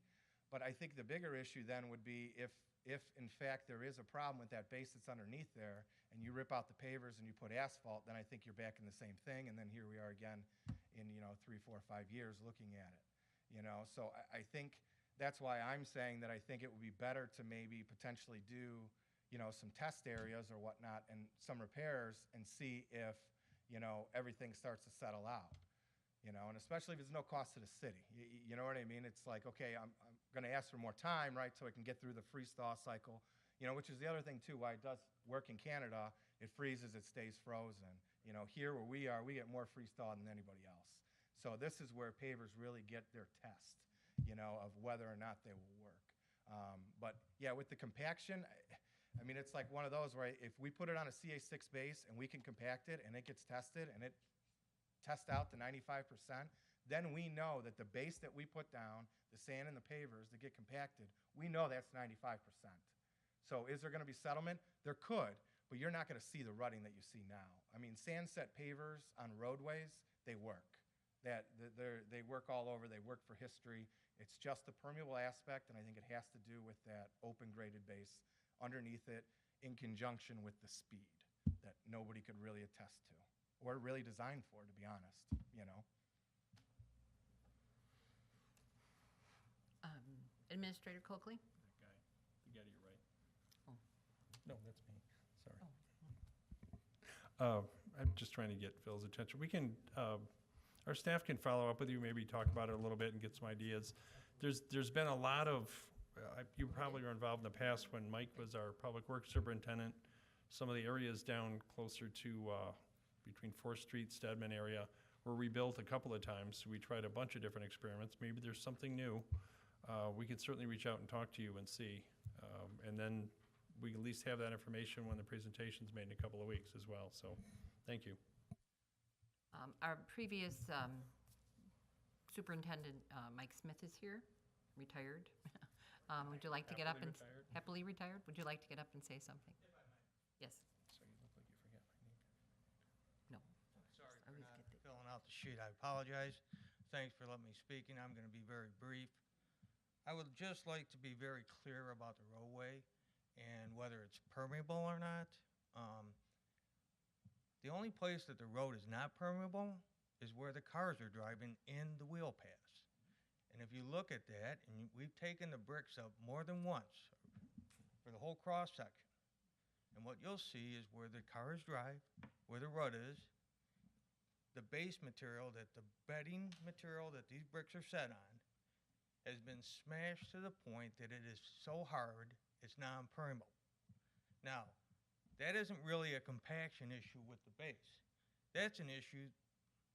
Speaker 11: But I think the bigger issue then would be if in fact there is a problem with that base that's underneath there, and you rip out the pavers and you put asphalt, then I think you're back in the same thing. And then here we are again in 3, 4, 5 years looking at it. So I think that's why I'm saying that I think it would be better to maybe potentially do, some test areas or whatnot and some repairs and see if, everything starts to settle out. And especially if there's no cost to the city. You know what I mean? It's like, okay, I'm going to ask for more time, right, so I can get through the freeze-thaw cycle, which is the other thing, too, why it does work in Canada. It freezes, it stays frozen. Here where we are, we get more freeze-thaw than anybody else. So this is where pavers really get their test, of whether or not they will work. But yeah, with the compaction, I mean, it's like one of those where if we put it on a CA6 base and we can compact it and it gets tested and it tests out to 95%, then we know that the base that we put down, the sand and the pavers that get compacted, we know that's 95%. So is there going to be settlement? There could, but you're not going to see the rutting that you see now. I mean, sand set pavers on roadways, they work. They work all over. They work for history. It's just the permeable aspect, and I think it has to do with that open graded base underneath it in conjunction with the speed that nobody could really attest to or really designed for, to be honest,
Speaker 1: Administrator Coakley?
Speaker 9: That guy, you got it right.
Speaker 1: Oh.
Speaker 9: No, that's me, sorry. I'm just trying to get Phil's attention. We can, our staff can follow up with you, maybe talk about it a little bit and get some ideas. There's been a lot of, you probably were involved in the past when Mike was our public works superintendent. some of the areas down closer to between 4th Street, Stedman area were rebuilt a couple of times. We tried a bunch of different experiments. Maybe there's something new. We could certainly reach out and talk to you and see. And then we at least have that information when the presentation's made in a couple of weeks as well. So, thank you.
Speaker 1: Our previous superintendent, Mike Smith, is here, retired. Would you like to get up and...
Speaker 9: Happily retired?
Speaker 1: Happily retired? Would you like to get up and say something? Yes.
Speaker 11: So you look like you forget my name.
Speaker 1: No.
Speaker 12: Sorry
Speaker 1: I
Speaker 12: for
Speaker 1: always
Speaker 12: not
Speaker 1: get the-
Speaker 12: filling out the sheet. I apologize. Thanks for letting me speak, and I'm going to be very brief. I would just like to be very clear about the roadway and whether it's permeable or not. The only place that the road is not permeable is where the cars are driving in the wheel paths. And if you look at that, and we've taken the bricks up more than once for the whole cross section, and what you'll see is where the cars drive, where the rut is, the base material, that the bedding material that these bricks are set on has been smashed to the point that it is so hard it's non-permeable. Now, that isn't really a compaction issue with the base. That's an issue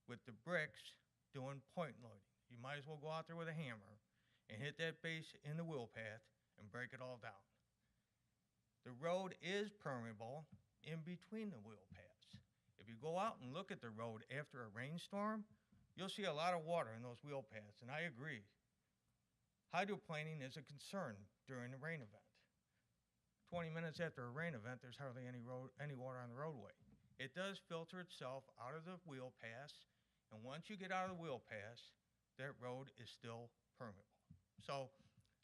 Speaker 12: with the bricks doing point loading. You might as well go out there with a hammer and hit that base in the wheel path and break it all down. The road is permeable in between the wheel paths. If you go out and look at the road after a rainstorm, you'll see a lot of water in those wheel paths, and I agree. Hydroplaning is a concern during a rain event. 20 minutes after a rain event, there's hardly any water on the roadway. It does filter itself out of the wheel paths, and once you get out of the wheel paths, that road is still permeable. So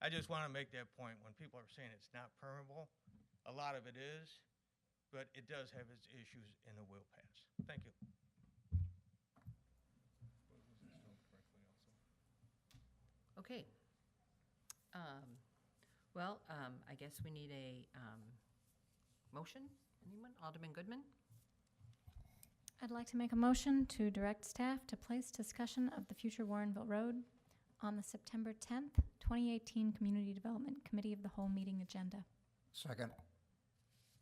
Speaker 12: I just want to make that point. When people are saying it's not permeable, a lot of it is, but it does have its issues in the wheel paths. Thank you.
Speaker 1: Okay. Well, I guess we need a motion. Anyone? Alderman Goodman?
Speaker 4: I'd like to make a motion to direct staff to place discussion of the future Warrenville Road on the September 10th, 2018 Community Development Committee of the Whole meeting agenda.
Speaker 8: Second.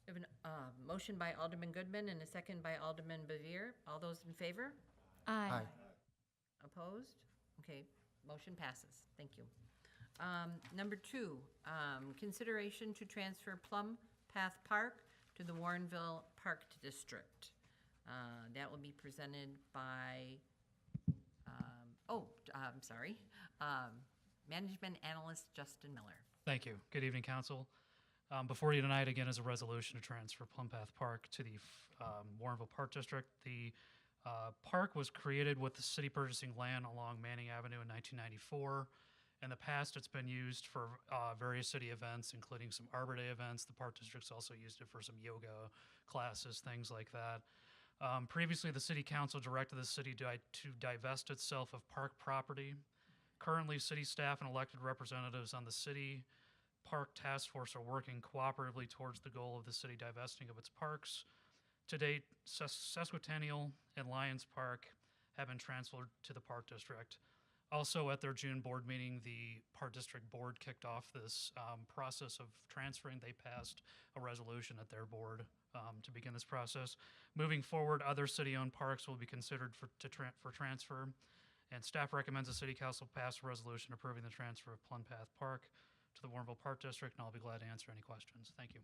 Speaker 1: We have a motion by Alderman Goodman and a second by Alderman Bevere. All those in favor?
Speaker 4: Aye.
Speaker 1: Opposed? Okay, motion passes. Thank you. Number 2, consideration to transfer Plum Path Park to the Warrenville Park District. That will be presented by, I'm sorry, Management Analyst Justin Miller.
Speaker 6: Thank you. Good evening, Council. Before you tonight, again, is a resolution to transfer Plum Path Park to the Warrenville Park District. The park was created with the city purchasing land along Manning Avenue in 1994. In the past, it's been used for various city events, including some Arbor Day events. The Park District's also used it for some yoga classes, things like that. Previously, the City Council directed the city to divest itself of park property. Currently, city staff and elected representatives on the City Park Task Force are working cooperatively towards the goal of the city divesting of its parks. To date, Sesquicentennial and Lions Park have been transferred to the Park District. Also, at their June board meeting, the Park District Board kicked off this process of transferring. They passed a resolution at their board to begin this process. Moving forward, other city-owned parks will be considered for transfer, and staff recommends the City Council pass a resolution approving the transfer of Plum Path Park to the Warrenville Park District, and I'll be glad to answer any questions. Thank you.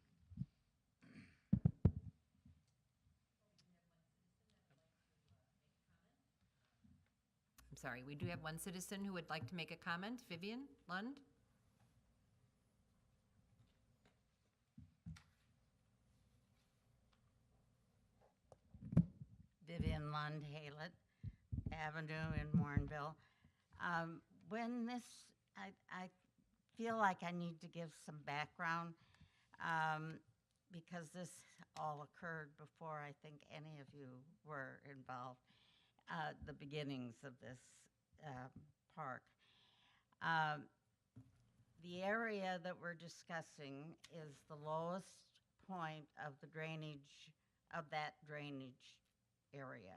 Speaker 1: I'm sorry, we do have one citizen who would like to make a comment. Vivian Lund?
Speaker 13: Vivian Lund, Haylett Avenue in Warrenville. When this, I feel like I need to give some background because this all occurred before I think any of you were involved, the beginnings of this park. The area that we're discussing is the lowest point of the drainage, of that drainage area.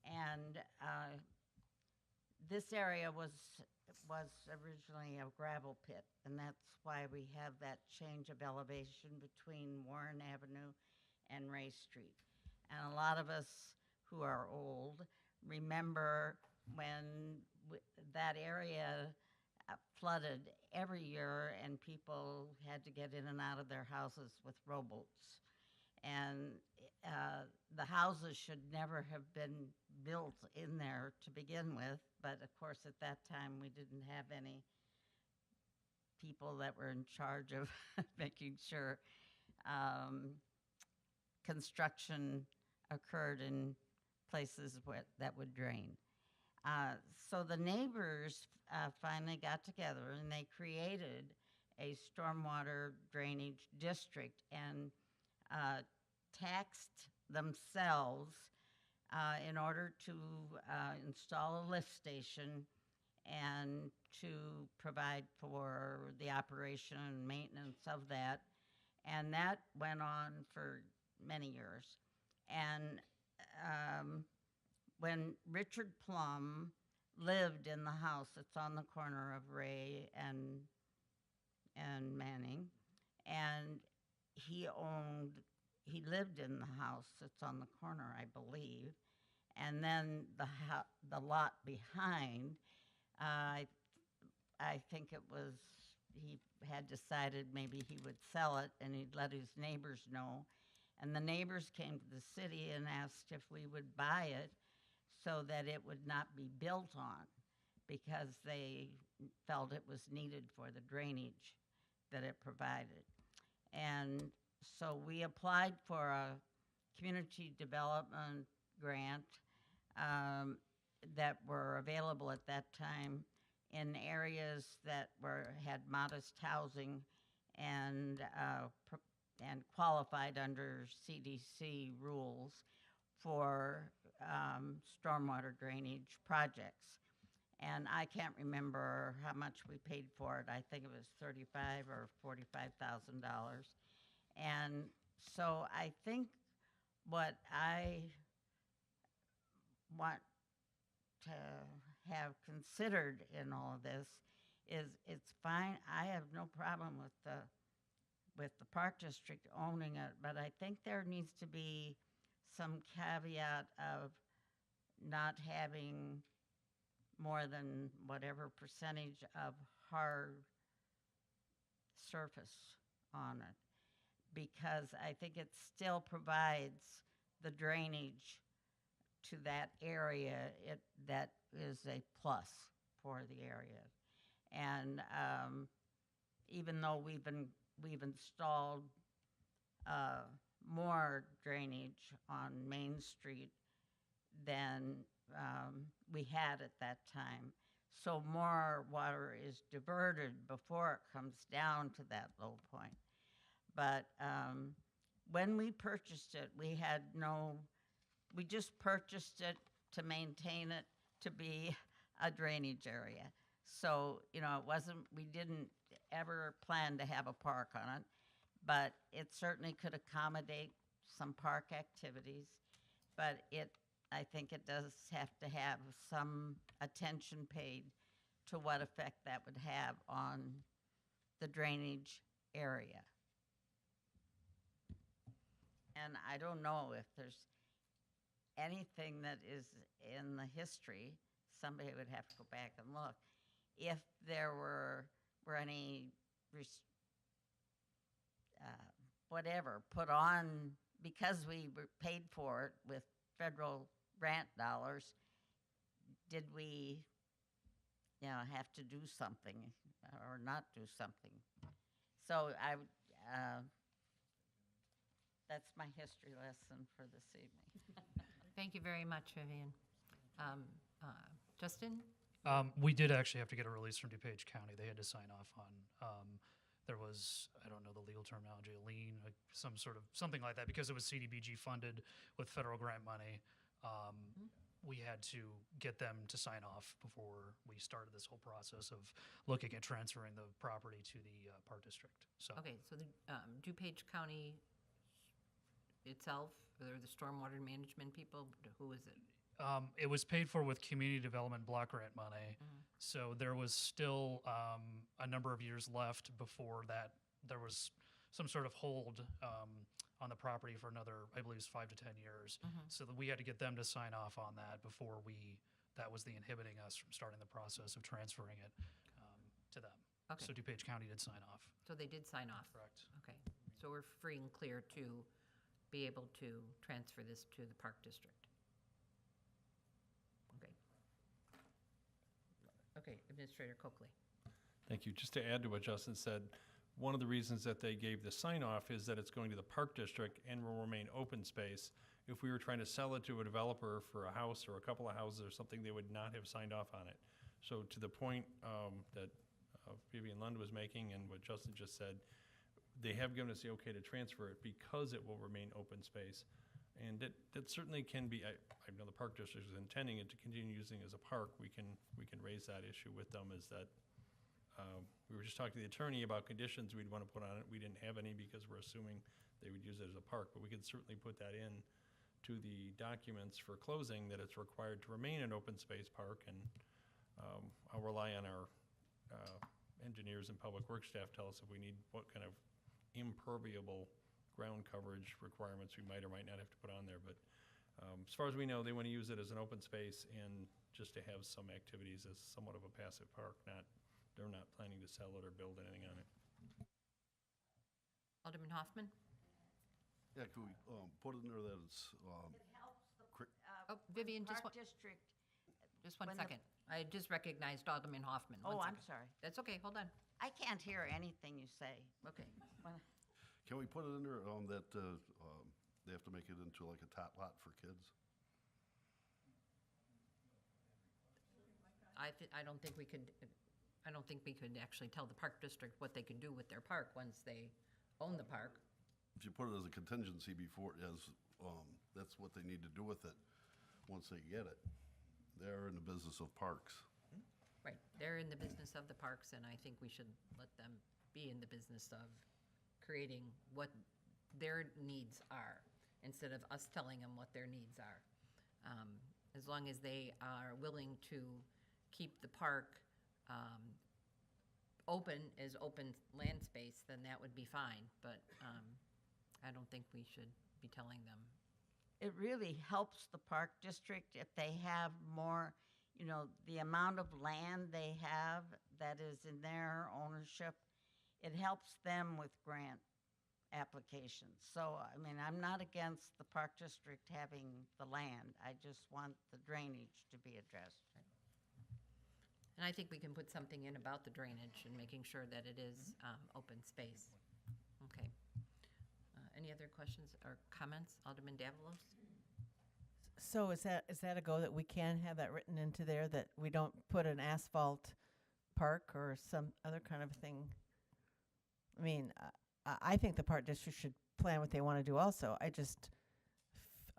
Speaker 13: And this area was originally a gravel pit, and that's why we have that change of elevation between Warren Avenue and Ray Street. And a lot of us who are old remember when that area flooded every year and people had to get in and out of their houses with rowboats. And the houses should never have been built in there to begin with, but of course at that time we didn't have any people that were in charge of making sure construction occurred in places that would drain. So the neighbors finally got together and they created a stormwater drainage district and taxed themselves in order to install a lift station and to provide for the operation and maintenance of that. And that went on for many years. And when Richard Plum lived in the house that's on the corner of Ray and Manning, and he lived in the house that's on the corner, I believe, and then the lot behind, I think it was, he had decided maybe he would sell it and he'd let his neighbors know. And the neighbors came to the city and asked if we would buy it so that it would not be built on, because they felt it was needed for the drainage that it provided. And so we applied for a community development grant that were available at that time in areas that had modest housing and qualified under CDC rules for stormwater drainage projects. And I can't remember how much we paid for it. I think it was $35,000 or $45,000. And so I think what I want to have considered in all of this is it's fine. I have no problem with the Park District owning it, but I think there needs to be some caveat of not having more than whatever percentage of hard surface on it, because I think it still provides the drainage to that area. That is a plus for the area. And even though we've installed more drainage on Main Street than we had at that time, so more water is diverted before it comes down to that low point. But when we purchased it, we just purchased it to maintain it to be a drainage area. So, it wasn't, we didn't ever plan to have a park on it, but it certainly could accommodate some park activities. But I think it does have to have some attention paid to what effect that would have on the drainage area. And I don't know if there's anything that is in the history, somebody would have to go back and look, if there were any whatever put on, because we were paid for it with federal grant dollars, did we have to do something or not do something? So that's my history lesson for this evening.
Speaker 1: Thank you very much, Vivian. Justin?
Speaker 14: We did actually have to get a release from DuPage County. They had to sign off on, there was, I don't know the legal terminology, a lien, something like that, because it was CDBG funded with federal grant money. We had to get them to sign off before we started this whole process of looking at transferring the property to the Park District. So
Speaker 1: Okay, so the DuPage County itself, or the stormwater management people, who is it?
Speaker 14: it was paid for with community development block grant money. So there was still a number of years left before that there was some sort of hold on the property for another, I believe, it's 5 to 10 years.
Speaker 1: Mhm.
Speaker 14: So that we had to get them to sign off on that before that was the inhibiting us from starting the process of transferring it to them.
Speaker 1: Okay.
Speaker 14: So DuPage County did sign off.
Speaker 1: So they did sign off?
Speaker 14: Correct.
Speaker 1: Okay, so we're free and clear to be able to transfer this to the Park District? Okay. Okay, Administrator Coakley.
Speaker 9: Thank you. Just to add to what Justin said, one of the reasons that they gave the sign-off is that it's going to the Park District and will remain open space. If we were trying to sell it to a developer for a house or a couple of houses or something, they would not have signed off on it. So to the point that Vivian Lund was making and what Justin just said, they have given us the okay to transfer it because it will remain open space. And that certainly can be, I know the Park District is intending it to continue using it as a park. We can raise that issue with them, is that we were just talking to the attorney about conditions we'd want to put on it. We didn't have any because we're assuming they would use it as a park, but we could certainly put that in to the documents for closing, that it's required to remain an open space park. And I'll rely on our engineers and public works staff tell us if we need what kind of impermeable ground coverage requirements we might or might not have to put on there. But as far as we know, they want to use it as an open space and just to have some activities as somewhat of a passive park. They're not planning to sell it or build anything on it.
Speaker 1: Alderman Hoffman?
Speaker 15: Yeah, could we put in there that it's,
Speaker 1: Oh, Vivian, just one,
Speaker 13: District.
Speaker 1: just one
Speaker 13: when the-
Speaker 1: second. I just recognized Alderman Hoffman. One
Speaker 13: Oh, I'm
Speaker 1: second.
Speaker 13: sorry.
Speaker 1: That's okay, hold on.
Speaker 13: I can't hear anything you say.
Speaker 1: Okay.
Speaker 15: can we put it in there that they have to make it into like a tot lot for kids?
Speaker 1: I don't think we could actually tell the Park District what they could do with their park once they own the park.
Speaker 15: If you put it as a contingency before, that's what they need to do with it once they get it. They're in the business of parks.
Speaker 1: Right, they're in the business of the parks, and I think we should let them be in the business of creating what their needs are, instead of us telling them what their needs are. As long as they are willing to keep the park open as open land space, then that would be fine, but I don't think we should be telling them.
Speaker 13: It really helps the Park District if they have more, the amount of land they have that is in their ownership. It helps them with grant applications. So, I'm not against the Park District having the land. I just want the drainage to be addressed.
Speaker 1: And I think we can put something in about the drainage and making sure that it is open space. Okay. Any other questions or comments? Alderman Davalos?
Speaker 3: So is that a go that we can have that written into there, that we don't put an asphalt park or some other kind of thing? I think the Park District should plan what they want to do also.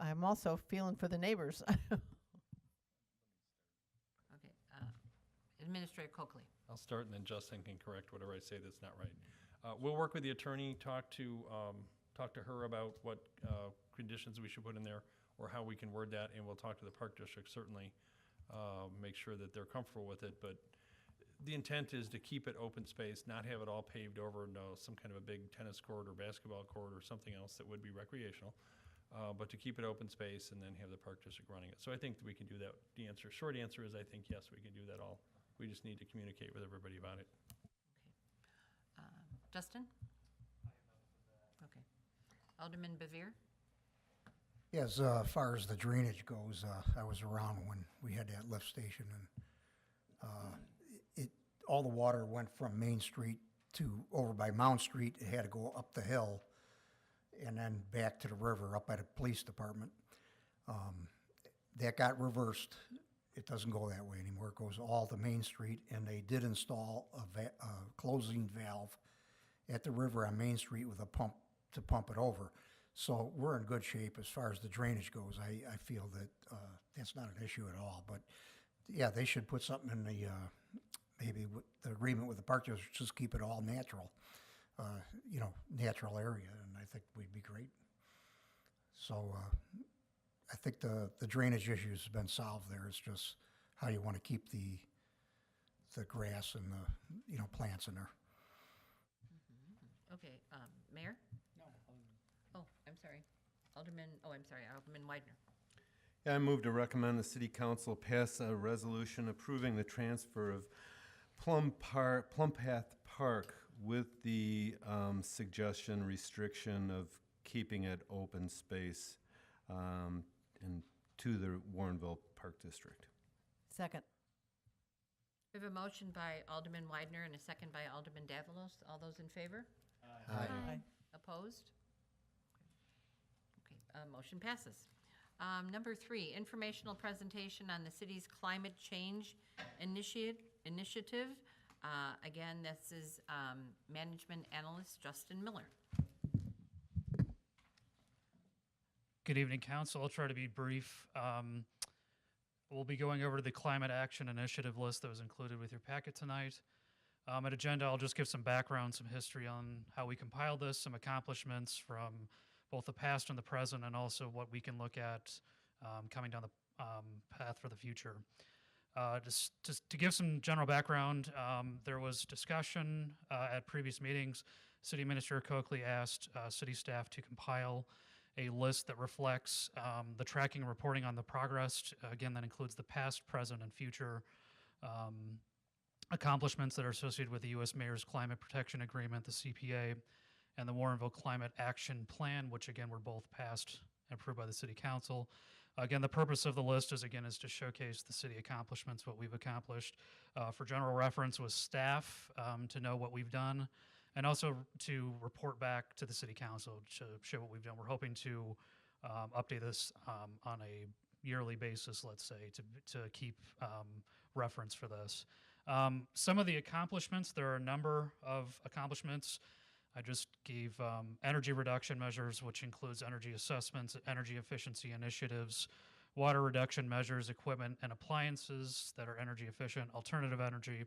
Speaker 3: I'm also feeling for the neighbors.
Speaker 1: Okay. Administrator Coakley.
Speaker 9: I'll start and then Justin can correct whatever I say that's not right. We'll work with the attorney, talk to her about what conditions we should put in there or how we can word that, and we'll talk to the Park District, certainly, make sure that they're comfortable with it. But the intent is to keep it open space, not have it all paved over into some kind of a big tennis court or basketball court or something else that would be recreational, but to keep it open space and then have the Park District running it. So I think that we can do that. The short answer is I think, yes, we can do that all. We just need to communicate with everybody about it.
Speaker 1: Justin? Okay. Alderman Bevere?
Speaker 8: As far as the drainage goes, I was around when we had that lift station, and all the water went from Main Street to over by Mount Street. It had to go up the hill and then back to the river up by the police department. That got reversed. It doesn't go that way anymore. It goes all to Main Street, and they did install a closing valve at the river on Main Street with a pump to pump it over. So we're in good shape as far as the drainage goes. I feel that that's not an issue at all. But yeah, they should put something in the maybe with the agreement with the Park District, just keep it all natural, natural area, and I think we'd be great. So I think the drainage issue has been solved there. It's just how you want to keep the grass and the plants in there.
Speaker 1: Okay, Mayor?
Speaker 5: No.
Speaker 1: Oh, I'm sorry. Alderman Weidner.
Speaker 7: Yeah, I move to recommend the city council pass a resolution approving the transfer of Plum Path Park with the suggestion restriction of keeping it open space and to the Warrenville Park District.
Speaker 3: Second.
Speaker 1: We have a motion by Alderman Weidner and a second by Alderman Davalos. All those in favor?
Speaker 3: Aye.
Speaker 1: Opposed? Okay, motion passes. Number 3, informational presentation on the city's climate change initiative. Again, this is management analyst Justin Miller.
Speaker 14: Good evening, Council. I'll try to be brief. We'll be going over the Climate Action Initiative list that was included with your packet tonight. At agenda, I'll just give some background, some history on how we compiled this, some accomplishments from both the past and the present, and also what we can look at coming down the path for the future. Just to give some general background, there was discussion at previous meetings. City Minister Coakley asked city staff to compile a list that reflects the tracking and reporting on the progress. Again, that includes the past, present, and future accomplishments that are associated with the U.S. Mayor's Climate Protection Agreement, the CPA, and the Warrenville Climate Action Plan, which again were both passed and approved by the City Council. Again, the purpose of the list is to showcase the city accomplishments, what we've accomplished. For general reference with staff to know what we've done, and also to report back to the City Council to show what we've done. We're hoping to update this on a yearly basis, let's say, to keep reference for this. Some of the accomplishments, there are a number of accomplishments. I just gave energy reduction measures, which includes energy assessments, energy efficiency initiatives, water reduction measures, equipment and appliances that are energy efficient, alternative energy,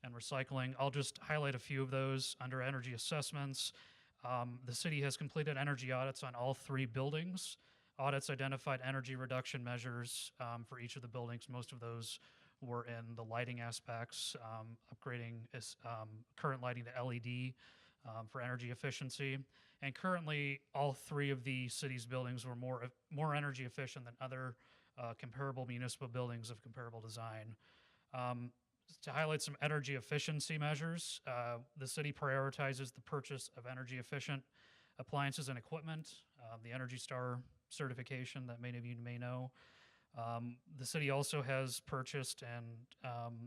Speaker 14: and recycling. I'll just highlight a few of those. Under energy assessments, the city has completed energy audits on all 3 buildings. Audits identified energy reduction measures for each of the buildings. Most of those were in the lighting aspects, upgrading current lighting to LED for energy efficiency. And currently, all 3 of the city's buildings were more energy efficient than other comparable municipal buildings of comparable design. To highlight some energy efficiency measures, the city prioritizes the purchase of energy efficient appliances and equipment, the Energy Star certification that many of you may know. The city also has purchased and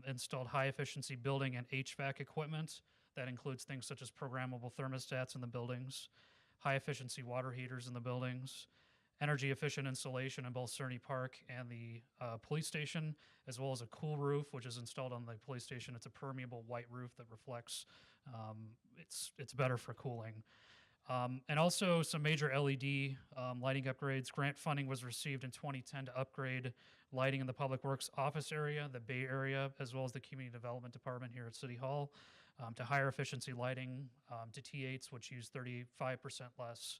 Speaker 14: installed high efficiency building and HVAC equipment. That includes things such as programmable thermostats in the buildings, high efficiency water heaters in the buildings, energy efficient insulation in both Cerny Park and the police station, as well as a cool roof, which is installed on the police station. It's a permeable white roof that reflects, it's better for cooling. And also some major LED lighting upgrades. Grant funding was received in 2010 to upgrade lighting in the Public Works office area, the Bay Area, as well as the Community Development Department here at City Hall, to higher efficiency lighting, to T8s, which use 35% less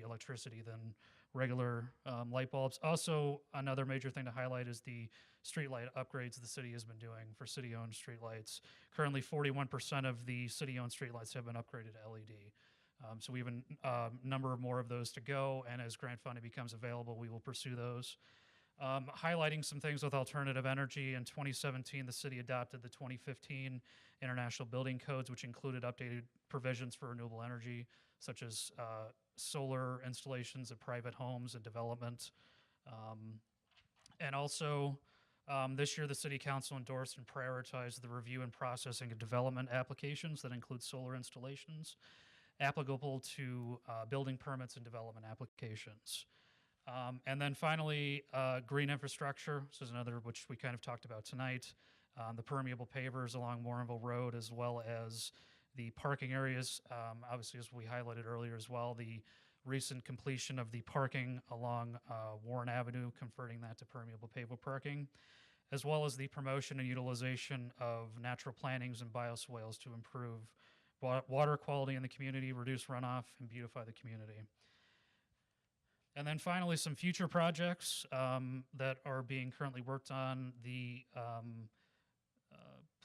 Speaker 14: electricity than regular light bulbs. Also, another major thing to highlight is the streetlight upgrades the city has been doing for city-owned streetlights. Currently, 41% of the city-owned streetlights have been upgraded to LED. So we have a number more of those to go, and as grant funding becomes available, we will pursue those. Highlighting some things with alternative energy, in 2017, the city adopted the 2015 International Building Codes, which included updated provisions for renewable energy, such as solar installations at private homes and development. And also, this year, the City Council endorsed and prioritized the review and processing of development applications that include solar installations applicable to building permits and development applications. And then finally, green infrastructure. This is another which we kind of talked about tonight. The permeable pavers along Warrenville Road, as well as the parking areas. Obviously, as we highlighted earlier as well, the recent completion of the parking along Warren Avenue, converting that to permeable pavement parking, as well as the promotion and utilization of natural plantings and bioswales to improve water quality in the community, reduce runoff, and beautify the community. And then finally, some future projects that are being currently worked on. The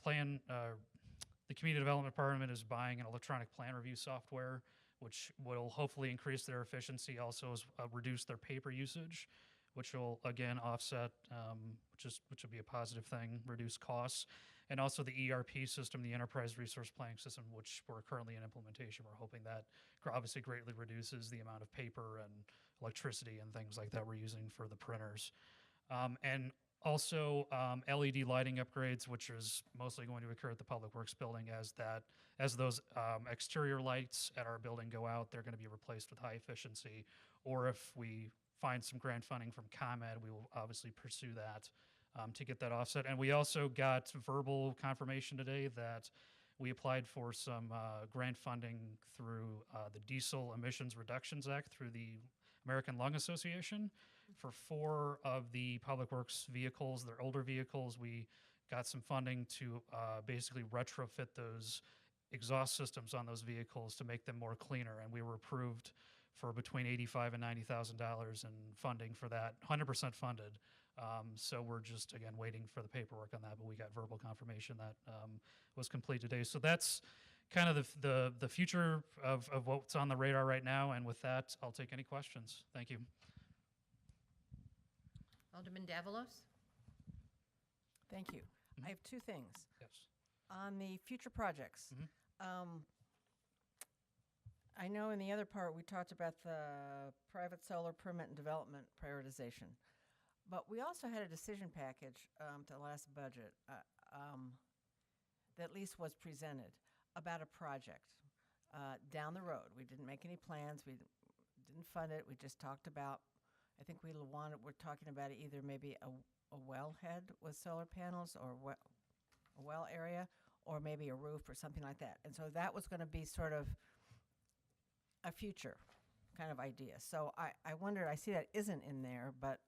Speaker 14: Community Development Department is buying an electronic plan review software, which will hopefully increase their efficiency, also reduce their paper usage, which will again offset, which will be a positive thing, reduce costs. And also the ERP system, the Enterprise Resource Planning System, which we're currently in implementation. We're hoping that obviously greatly reduces the amount of paper and electricity and things like that we're using for the printers. And also LED lighting upgrades, which is mostly going to occur at the Public Works building as those exterior lights at our building go out, they're going to be replaced with high efficiency. Or if we find some grant funding from ComEd, we will obviously pursue that to get that offset. And we also got verbal confirmation today that we applied for some grant funding through the Diesel Emissions Reductions Act through the American Lung Association for 4 of the Public Works vehicles. They're older vehicles. We got some funding to basically retrofit those exhaust systems on those vehicles to make them more cleaner. And we were approved for between $85,000 and $90,000 in funding for that, 100% funded. So we're just, again, waiting for the paperwork on that, but we got verbal confirmation that was complete today. So that's kind of the future of what's on the radar right now. And with that, I'll take any questions. Thank you.
Speaker 1: Alderman Davalos?
Speaker 3: Thank you. I have 2 things.
Speaker 14: Yes.
Speaker 3: On the future projects, I know in the other part we talked about the private solar permit and development prioritization, but we also had a decision package to the last budget that at least was presented about a project down the road. We didn't make any plans. We didn't fund it. We just talked about, I think we're talking about either maybe a wellhead with solar panels or a well area, or maybe a roof or something like that. And so that was going to be sort of a future kind of idea. So I wondered, I see that isn't in there, but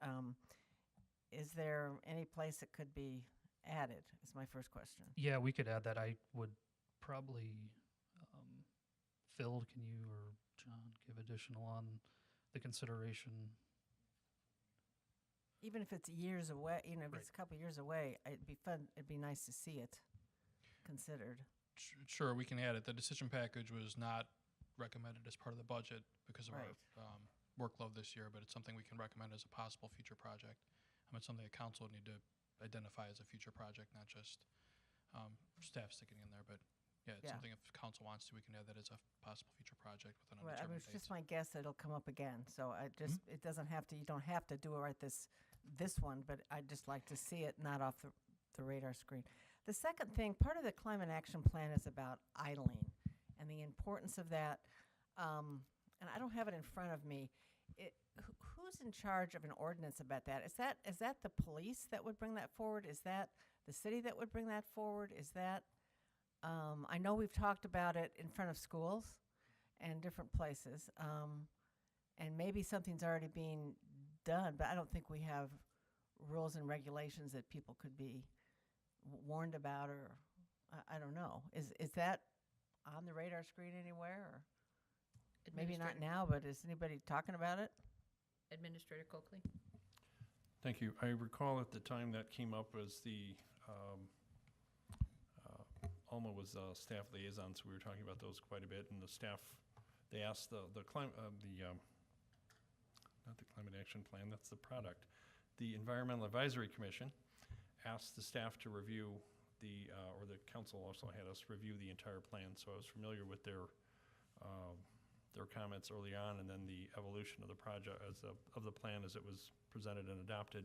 Speaker 3: is there any place it could be added, is my first question.
Speaker 14: Yeah, we could add that. I would probably, Phil, can you or John give additional on the consideration?
Speaker 3: Even if it's years away, if
Speaker 14: Right.
Speaker 3: it's a couple years away, it'd be fun, it'd be nice to see it considered.
Speaker 6: Sure, we can add it. The decision package was not recommended as part of the budget because of
Speaker 3: Right.
Speaker 6: our workload this year, but it's something we can recommend as a possible future project. It's something the council would need to identify as a future project, not just staff sticking in there. But yeah, it's
Speaker 3: Yeah.
Speaker 6: something if council wants to, we can add that as a possible future project with an
Speaker 3: Well, I mean,
Speaker 6: undetermined
Speaker 3: it's
Speaker 6: date.
Speaker 3: just my guess that it'll come up again, so I just, it doesn't have to, you don't have to do it right this one, but I'd just like to see it not off the radar screen. The second thing, part of the climate action plan is about idling and the importance of that, and I don't have it in front of me. Who's in charge of an ordinance about that? Is that the police that would bring that forward? Is that the city that would bring that forward? Is that, I know we've talked about it in front of schools and different places, and maybe something's already being done, but I don't think we have rules and regulations that people could be warned about, or I don't know. Is that on the radar screen anywhere? Or maybe not now, but is anybody talking about it?
Speaker 1: Administrator Coakley?
Speaker 9: Thank you. I recall at the time that came up as the, Alma was staff liaison, so we were talking about those quite a bit, and the staff, they asked not the climate action plan, that's the product. The Environmental Advisory Commission asked the staff to review or the council also had us review the entire plan, so I was familiar with their comments early on, and then the evolution of the project of the plan as it was presented and adopted.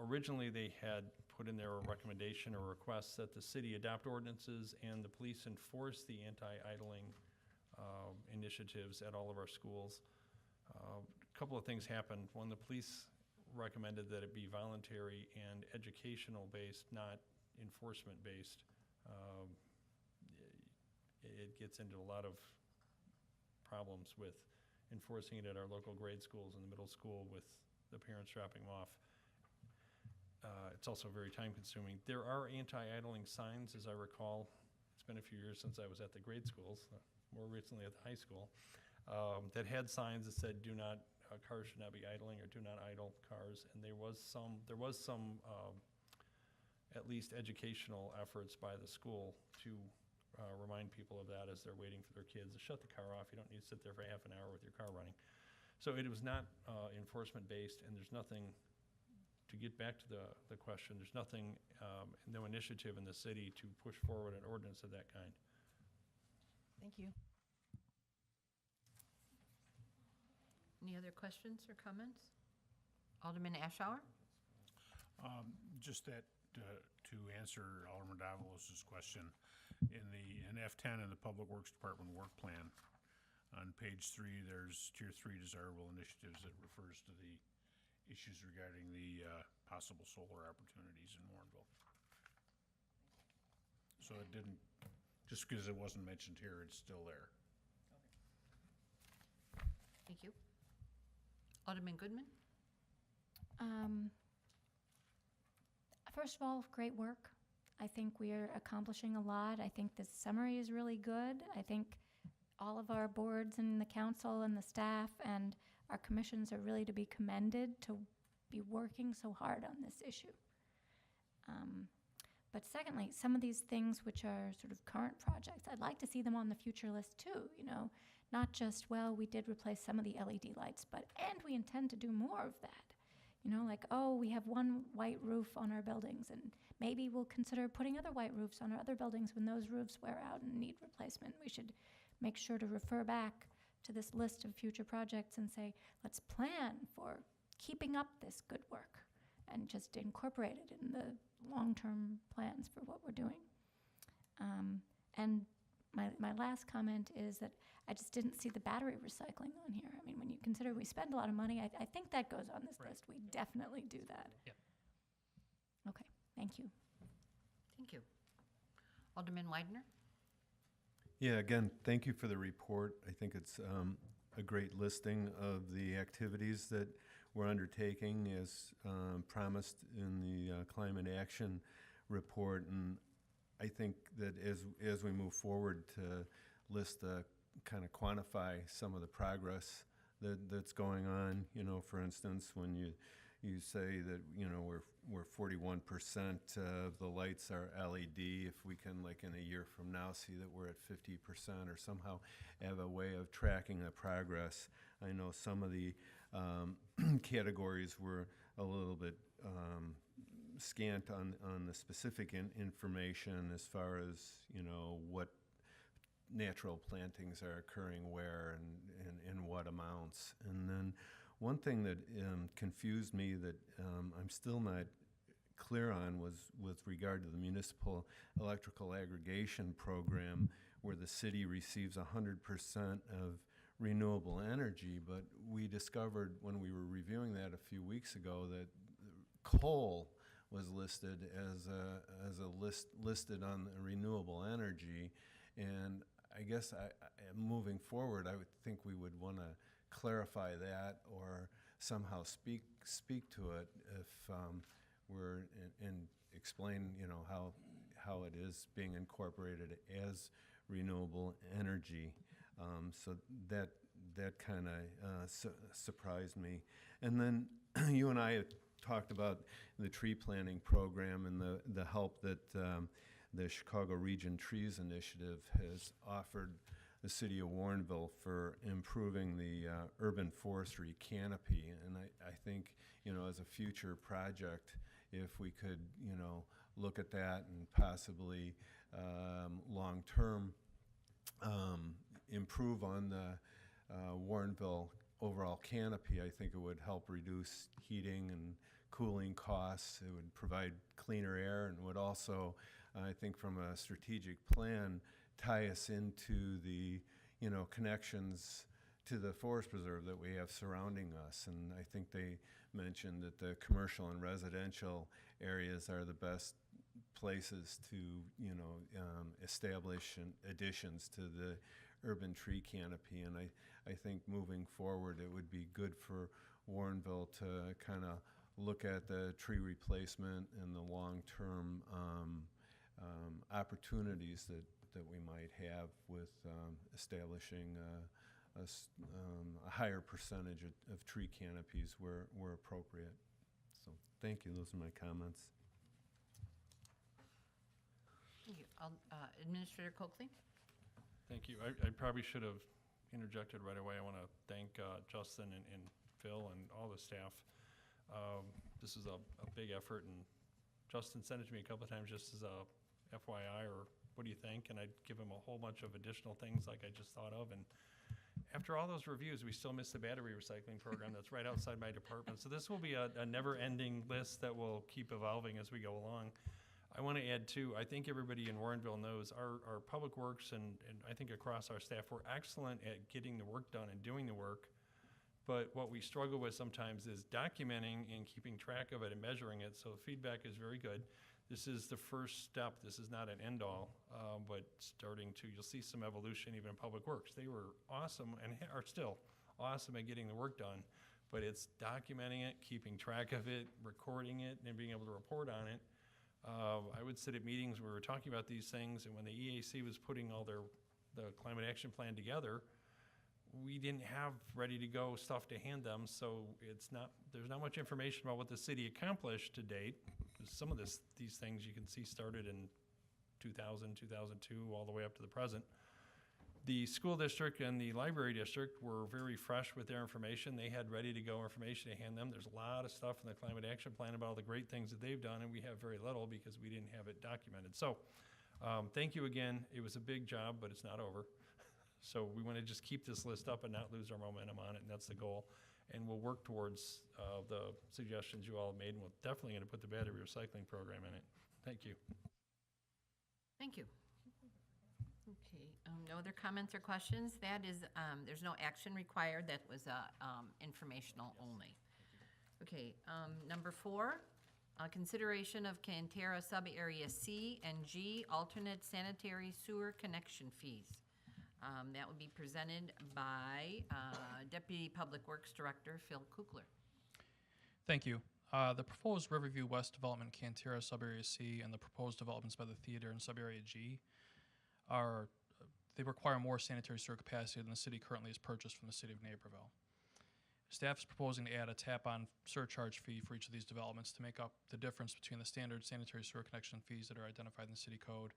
Speaker 9: Originally, they had put in there a recommendation or request that the city adopt ordinances and the police enforce the anti-idling initiatives at all of our schools. A couple of things happened. One, the police recommended that it be voluntary and educational based, not enforcement based. It gets into a lot of problems with enforcing it at our local grade schools and the middle school with the parents dropping them off. It's also very time consuming. There are anti-idling signs, as I recall. It's been a few years since I was at the grade schools, more recently at the high school, that had signs that said cars should not be idling or do not idle cars. And there was some at least educational efforts by the school to remind people of that as they're waiting for their kids. Shut the car off. You don't need to sit there for half an hour with your car running. So it was not enforcement-based, and there's nothing, to get back to the question, there's nothing, no initiative in the city to push forward an ordinance of that kind.
Speaker 3: Thank you.
Speaker 1: Any other questions or comments? Alderman Ashour?
Speaker 16: Just that, to answer Alderman Davalos' question, in F10 in the Public Works Department work plan, on page 3, there's tier 3 desirable initiatives that refers to the issues regarding the possible solar opportunities in Warrenville. So it didn't, just because it wasn't mentioned here, it's still there.
Speaker 1: Thank you. Alderman Goodman?
Speaker 4: First of all, great work. I think we are accomplishing a lot. I think this summary is really good. I think all of our boards and the council and the staff and our commissions are really to be commended to be working so hard on this issue. But secondly, some of these things which are sort of current projects, I'd like to see them on the future list too, you know, not just, well, we did replace some of the LED lights, but, and we intend to do more of that. You know, like, oh, we have one white roof on our buildings, and maybe we'll consider putting other white roofs on our other buildings when those roofs wear out and need replacement. We should make sure to refer back to this list of future projects and say, let's plan for keeping up this good work and just incorporate it in the long-term plans for what we're doing. And my last comment is that I just didn't see the battery recycling on here. I mean, when you consider we spend a lot of money, I think that goes on this list. We definitely do that.
Speaker 14: Yep.
Speaker 4: Okay, thank you.
Speaker 1: Thank you. Alderman Weidner?
Speaker 7: Yeah, again, thank you for the report. I think it's a great listing of the activities that we're undertaking as promised in the climate action report. And I think that as we move forward to list, kind of quantify some of the progress that's going on, you know, for instance, when you say that, you know, we're 41% of the lights are LED, if we can, like in a year from now, see that we're at 50% or somehow have a way of tracking the progress. I know some of the categories were a little bit scant on the specific information as far as, you know, what natural plantings are occurring where and in what amounts. And then one thing that confused me that I'm still not clear on was with regard to the municipal electrical aggregation program, where the city receives 100% of renewable energy, but we discovered when we were reviewing that a few weeks ago that coal was listed as listed on the renewable energy. And I guess moving forward, I would think we would want to clarify that or somehow speak to it if we're and explain, you know, how it is being incorporated as renewable energy. So that kind of surprised me. And then you and I had talked about the tree planting program and the help that the Chicago Region Trees Initiative has offered the city of Warrenville for improving the urban forestry canopy. And I think, you know, as a future project, if we could, you know, look at that and possibly long-term improve on the Warrenville overall canopy, I think it would help reduce heating and cooling costs. It would provide cleaner air and would also, I think from a strategic plan, tie us into the, you know, connections to the forest preserve that we have surrounding us. And I think they mentioned that the commercial and residential areas are the best places to, you know, establish additions to the urban tree canopy. And I think moving forward, it would be good for Warrenville to kind of look at the tree replacement and the long-term opportunities that we might have with establishing a higher percentage of tree canopies where appropriate. So thank you. Those are my comments.
Speaker 1: Thank you. Administrator Coakley?
Speaker 9: Thank you. I probably should have interjected right away. I want to thank Justin and Phil and all the staff. This is a big effort, and Justin sent it to me a couple of times just as a FYI, or what do you think? And I'd give him a whole bunch of additional things like I just thought of. And after all those reviews, we still miss the battery recycling program that's right outside my department. So this will be a never-ending list that will keep evolving as we go along. I want to add, too, I think everybody in Warrenville knows our Public Works and I think across our staff, we're excellent at getting the work done and doing the work. But what we struggle with sometimes is documenting and keeping track of it and measuring it. So feedback is very good. This is the first step. This is not an end-all, but you'll see some evolution even in Public Works. They were awesome and are still awesome at getting the work done, but it's documenting it, keeping track of it, recording it, and being able to report on it. I would sit at meetings where we were talking about these things, and when the EAC was putting all the climate action plan together, we didn't have ready-to-go stuff to hand them, so there's not much information about what the city accomplished to date. Some of these things you can see started in 2000, 2002, all the way up to the present. The school district and the library district were very fresh with their information. They had ready-to-go information to hand them. There's a lot of stuff in the climate action plan about all the great things that they've done, and we have very little because we didn't have it documented. So thank you again. It was a big job, but it's not over. So we want to just keep this list up and not lose our momentum on it, and that's the goal. And we'll work towards the suggestions you all made, and we're definitely going to put the battery recycling program in it. Thank you.
Speaker 1: Thank you. Okay, no other comments or questions? That is, there's no action required. That was informational only. Okay, number 4, consideration of Cantera Sub-Area C and G alternate sanitary sewer connection fees. That would be presented by Deputy Public Works Director Phil Kukler.
Speaker 6: Thank you. The proposed Riverview West development, Cantera Sub-Area C, and the proposed developments by the theater in Sub-Area G they require more sanitary sewer capacity than the city currently has purchased from the city of Naperville. Staff is proposing to add a tap-on surcharge fee for each of these developments to make up the difference between the standard sanitary sewer connection fees that are identified in the city code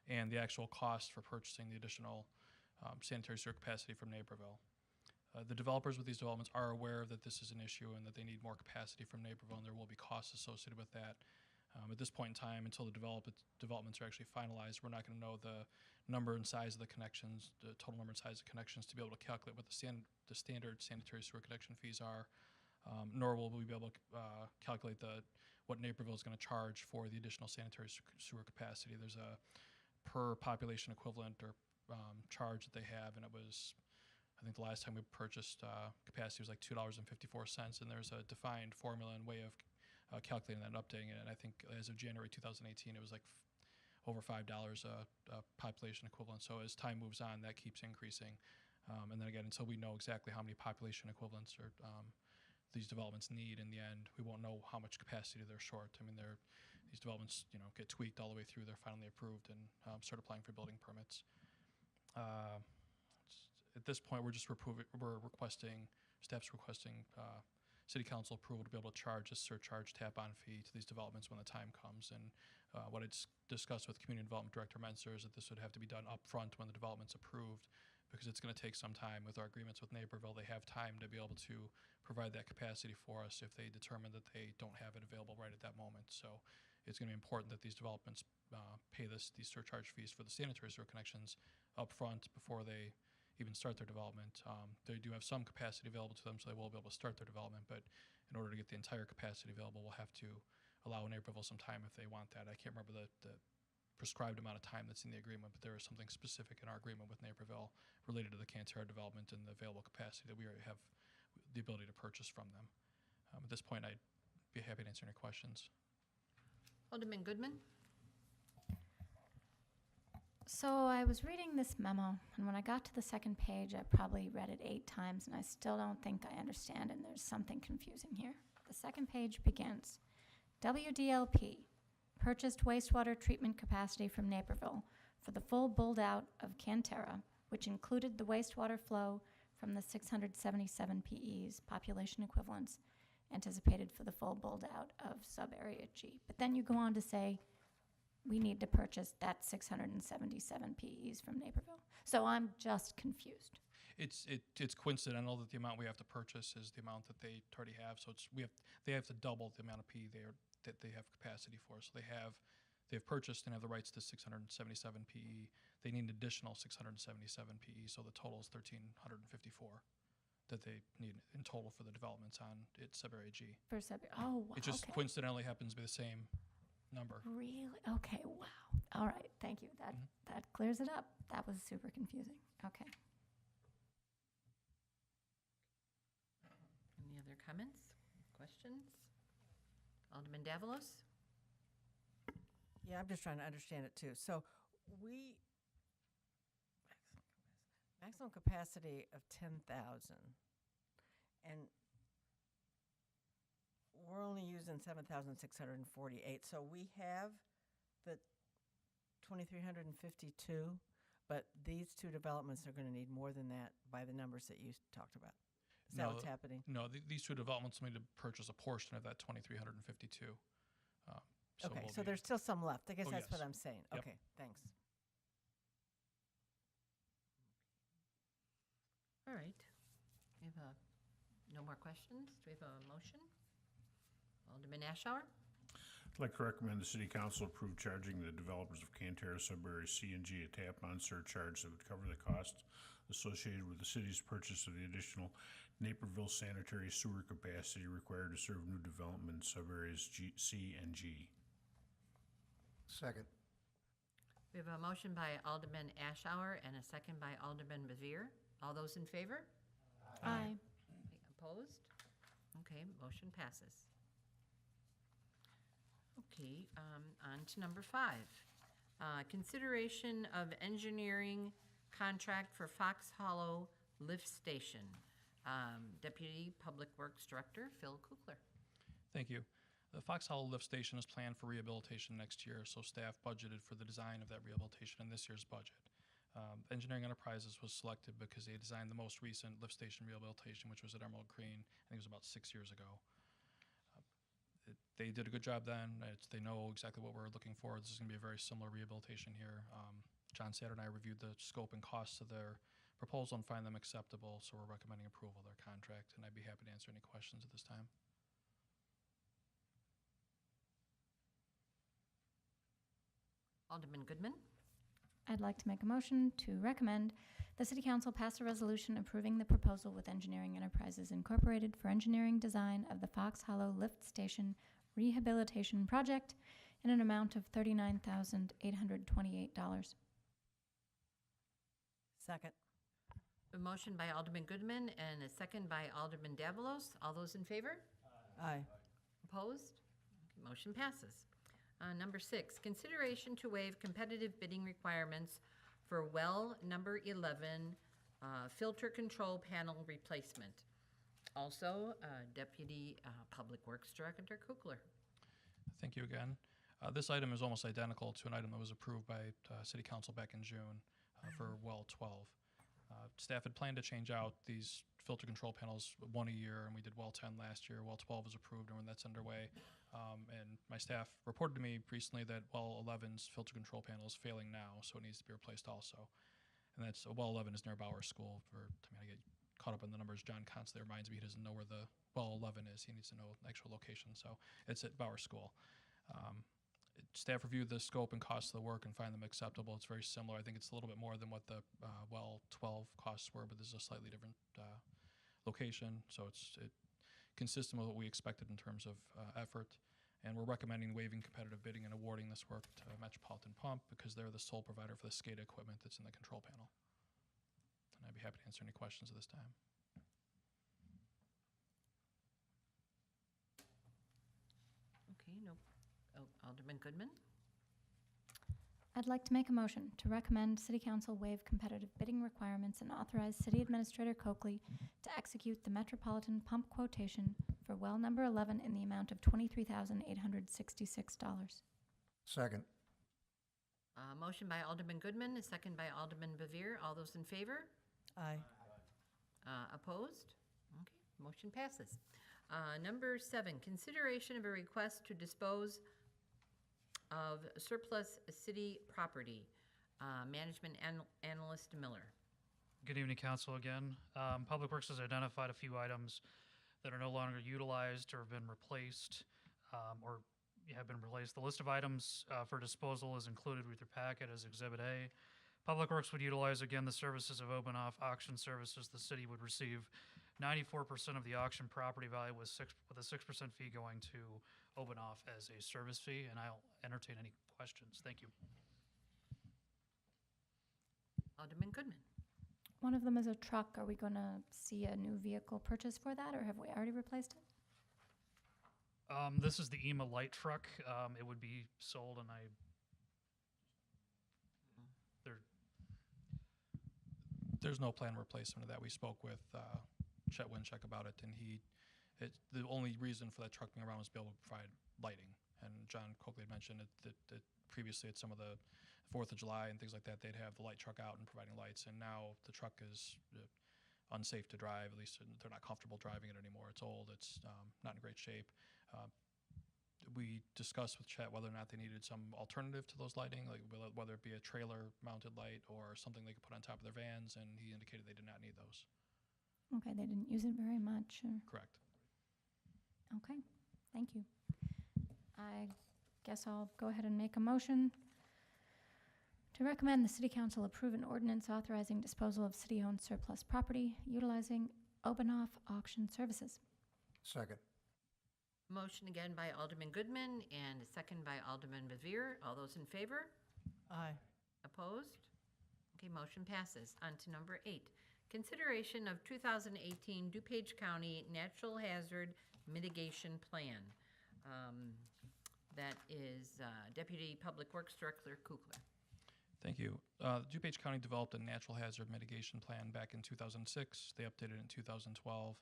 Speaker 6: and the actual cost for purchasing the additional sanitary sewer capacity from Naperville. The developers with these developments are aware that this is an issue and that they need more capacity from Naperville, and there will be costs associated with that. At this point in time, until the developments are actually finalized, we're not going to know the number and size of the connections, the total number and size of connections, to be able to calculate what the standard sanitary sewer connection fees are, nor will we be able to calculate what Naperville is going to charge for the additional sanitary sewer capacity. There's a per population equivalent or charge that they have, and it was, I think the last time we purchased capacity was like $2.54, and there's a defined formula and way of calculating that and updating it. And I think as of January 2018, it was like over $5 a population equivalent. So as time moves on, that keeps increasing. And then again, until we know exactly how many population equivalents or these developments need in the end, we won't know how much capacity they're short. I mean, these developments, get tweaked all the way through. They're finally approved and start applying for building permits. At this point, staff's requesting City Council approval to be able to charge a surcharge tap-on fee to these developments when the time comes. And what I discussed with Community Development Director Menser is that this would have to be done up front when the development's approved, because it's going to take some time. With our agreements with Naperville, they have time to be able to provide that capacity for us if they determine that they don't have it available right at that moment. So it's going to be important that these developments pay these surcharge fees for the sanitary sewer connections up front before they even start their development. They do have some capacity available to them, so they will be able to start their development, but in order to get the entire capacity available, we'll have to allow Naperville some time if they want that. I can't remember the prescribed amount of time that's in the agreement, but there is something specific in our agreement with Naperville related to the Cantera development and the available capacity that we already have the ability to purchase from them. At this point, I'd be happy to answer any questions.
Speaker 1: Alderman Goodman?
Speaker 4: So I was reading this memo, and when I got to the second page, I probably read it 8 times, and I still don't think I understand, and there's something confusing here. The second page begins, WDLP purchased wastewater treatment capacity from Naperville for the full build-out of Cantera, which included the wastewater flow from the 677 PEs, population equivalents, anticipated for the full build-out of sub-area G. But then you go on to say, we need to purchase that 677 PEs from Naperville. So I'm just confused.
Speaker 6: It's coincidental that the amount we have to purchase is the amount that they already have. So they have to double the amount of PE that they have capacity for. So they've purchased and have the rights to 677 PE. They need an additional 677 PE. So the total is 1,354 that they need in total for the developments on Sudbury G.
Speaker 4: For Sudbury, oh, wow,
Speaker 6: It just
Speaker 4: okay.
Speaker 6: coincidentally happens to be the same number.
Speaker 4: Really? Okay, wow. All right, thank you. That clears it up. That was super confusing. Okay.
Speaker 1: Any other comments, questions? Alderman Davalos?
Speaker 3: Yeah, I'm just trying to understand it too. So maximum capacity of 10,000, and we're only using 7,648. So we have the 2,352, but these two developments are going to need more than that by the numbers that you talked about. Is that what's happening?
Speaker 6: No, these two developments need to purchase a portion of that 2,352.
Speaker 3: Okay, so there's still some left. I guess
Speaker 6: Oh,
Speaker 3: that's what
Speaker 6: yes.
Speaker 3: I'm saying.
Speaker 6: Yep.
Speaker 3: Okay, thanks.
Speaker 1: All right. We have no more questions. Do we have a motion? Alderman Ashour?
Speaker 16: I'd like to recommend the city council approve charging the developers of Cantera, Sudbury, C&G a tap-on surcharge that would cover the costs associated with the city's purchase of the additional Naperville sanitary sewer capacity required to serve new development in Sudbury's C and G.
Speaker 8: Second.
Speaker 1: We have a motion by Alderman Ashour and a second by Alderman Bevere. All those in favor?
Speaker 4: Aye.
Speaker 1: Opposed? Okay, motion passes. Okay, on to number 5. Consideration of engineering contract for Fox Hollow Lift Station. Deputy Public Works Director Phil Kukler.
Speaker 6: Thank you. The Fox Hollow Lift Station is planned for rehabilitation next year, so staff budgeted for the design of that rehabilitation in this year's budget. Engineering Enterprises was selected because they designed the most recent lift station rehabilitation, which was at Emerald Green. I think it was about 6 years ago. They did a good job then. They know exactly what we're looking for. This is going to be a very similar rehabilitation here. John Satter and I reviewed the scope and costs of their proposal and find them acceptable, so we're recommending approval of their contract, and I'd be happy to answer any questions at this time.
Speaker 1: Alderman Goodman?
Speaker 4: I'd like to make a motion to recommend the City Council pass a resolution approving the proposal with Engineering Enterprises Incorporated for engineering design of the Fox Hollow Lift Station Rehabilitation Project in an amount of $39,828.
Speaker 3: Second.
Speaker 1: A motion by Alderman Goodman and a second by Alderman Davalos. All those in favor?
Speaker 3: Aye.
Speaker 1: Opposed? Okay, motion passes. Number 6, consideration to waive competitive bidding requirements for well number 11 filter control panel replacement. Also, Deputy Public Works Director Kukler.
Speaker 6: Thank you again. This item is almost identical to an item that was approved by City Council back in June for well 12. Staff had planned to change out these filter control panels one a year, and we did well 10 last year. Well 12 was approved, and that's underway. And my staff reported to me recently that well 11's filter control panel is failing now, so it needs to be replaced also. And that's well 11 is near Bauer School. I get caught up in the numbers. John constantly reminds me he doesn't know where the well 11 is. He needs to know the actual location. So it's at Bauer School. Staff reviewed the scope and cost of the work and find them acceptable. It's very similar. I think it's a little bit more than what the well 12 costs were, but this is a slightly different location. So it's consistent with what we expected in terms of effort. And we're recommending waiving competitive bidding and awarding this work to Metropolitan Pump because they're the sole provider for the SCADA equipment that's in the control panel. And I'd be happy to answer any questions at this time.
Speaker 1: Okay, no. Oh, Alderman Goodman?
Speaker 4: I'd like to make a motion to recommend City Council waive competitive bidding requirements and authorize City Administrator Coakley to execute the Metropolitan Pump quotation for well number 11 in the amount of $23,866.
Speaker 8: Second.
Speaker 1: Motion by Alderman Goodman, a second by Alderman Bevere. All those in favor?
Speaker 3: Aye.
Speaker 1: Opposed? Okay, motion passes. Number 7, consideration of a request to dispose of surplus city property. Management Analyst Miller.
Speaker 14: Good evening, Council, again. Public Works has identified a few items that are no longer utilized or have been replaced, The list of items for disposal is included with your packet as Exhibit A. Public Works would utilize, again, the services of Open-Off Auction Services. The city would receive 94% of the auction property value with a 6% fee going to Open-Off as a service fee, and I'll entertain any questions. Thank you.
Speaker 1: Alderman Goodman.
Speaker 4: One of them is a truck. Are we going to see a new vehicle purchase for that, or have we already replaced it?
Speaker 14: This is the EMA light truck. It would be sold, and
Speaker 6: There's no plan replacement of that. We spoke with Chet Wincheck about it, and the only reason for that truck being around was to be able to provide lighting. And John Coakley had mentioned that previously at some of the 4th of July and things like that, they'd have the light truck out and providing lights, and now the truck is unsafe to drive. At least they're not comfortable driving it anymore. It's old. It's not in great shape. We discussed with Chet whether or not they needed some alternative to those lighting, like whether it be a trailer-mounted light or something they could put on top of their vans, and he indicated they did not need those.
Speaker 4: Okay, they didn't use it very much.
Speaker 6: Correct.
Speaker 4: Okay, thank you. I guess I'll go ahead and make a motion to recommend the City Council approve an ordinance authorizing disposal of city-owned surplus property utilizing Open-Off Auction Services.
Speaker 8: Second.
Speaker 1: Motion again by Alderman Goodman and a second by Alderman Bevere. All those in favor?
Speaker 3: Aye.
Speaker 1: Opposed? Okay, motion passes. On to number 8. Consideration of 2018 DuPage County Natural Hazard Mitigation Plan. That is Deputy Public Works Director Kukler.
Speaker 6: Thank you. DuPage County developed a natural hazard mitigation plan back in 2006. They updated it in 2012.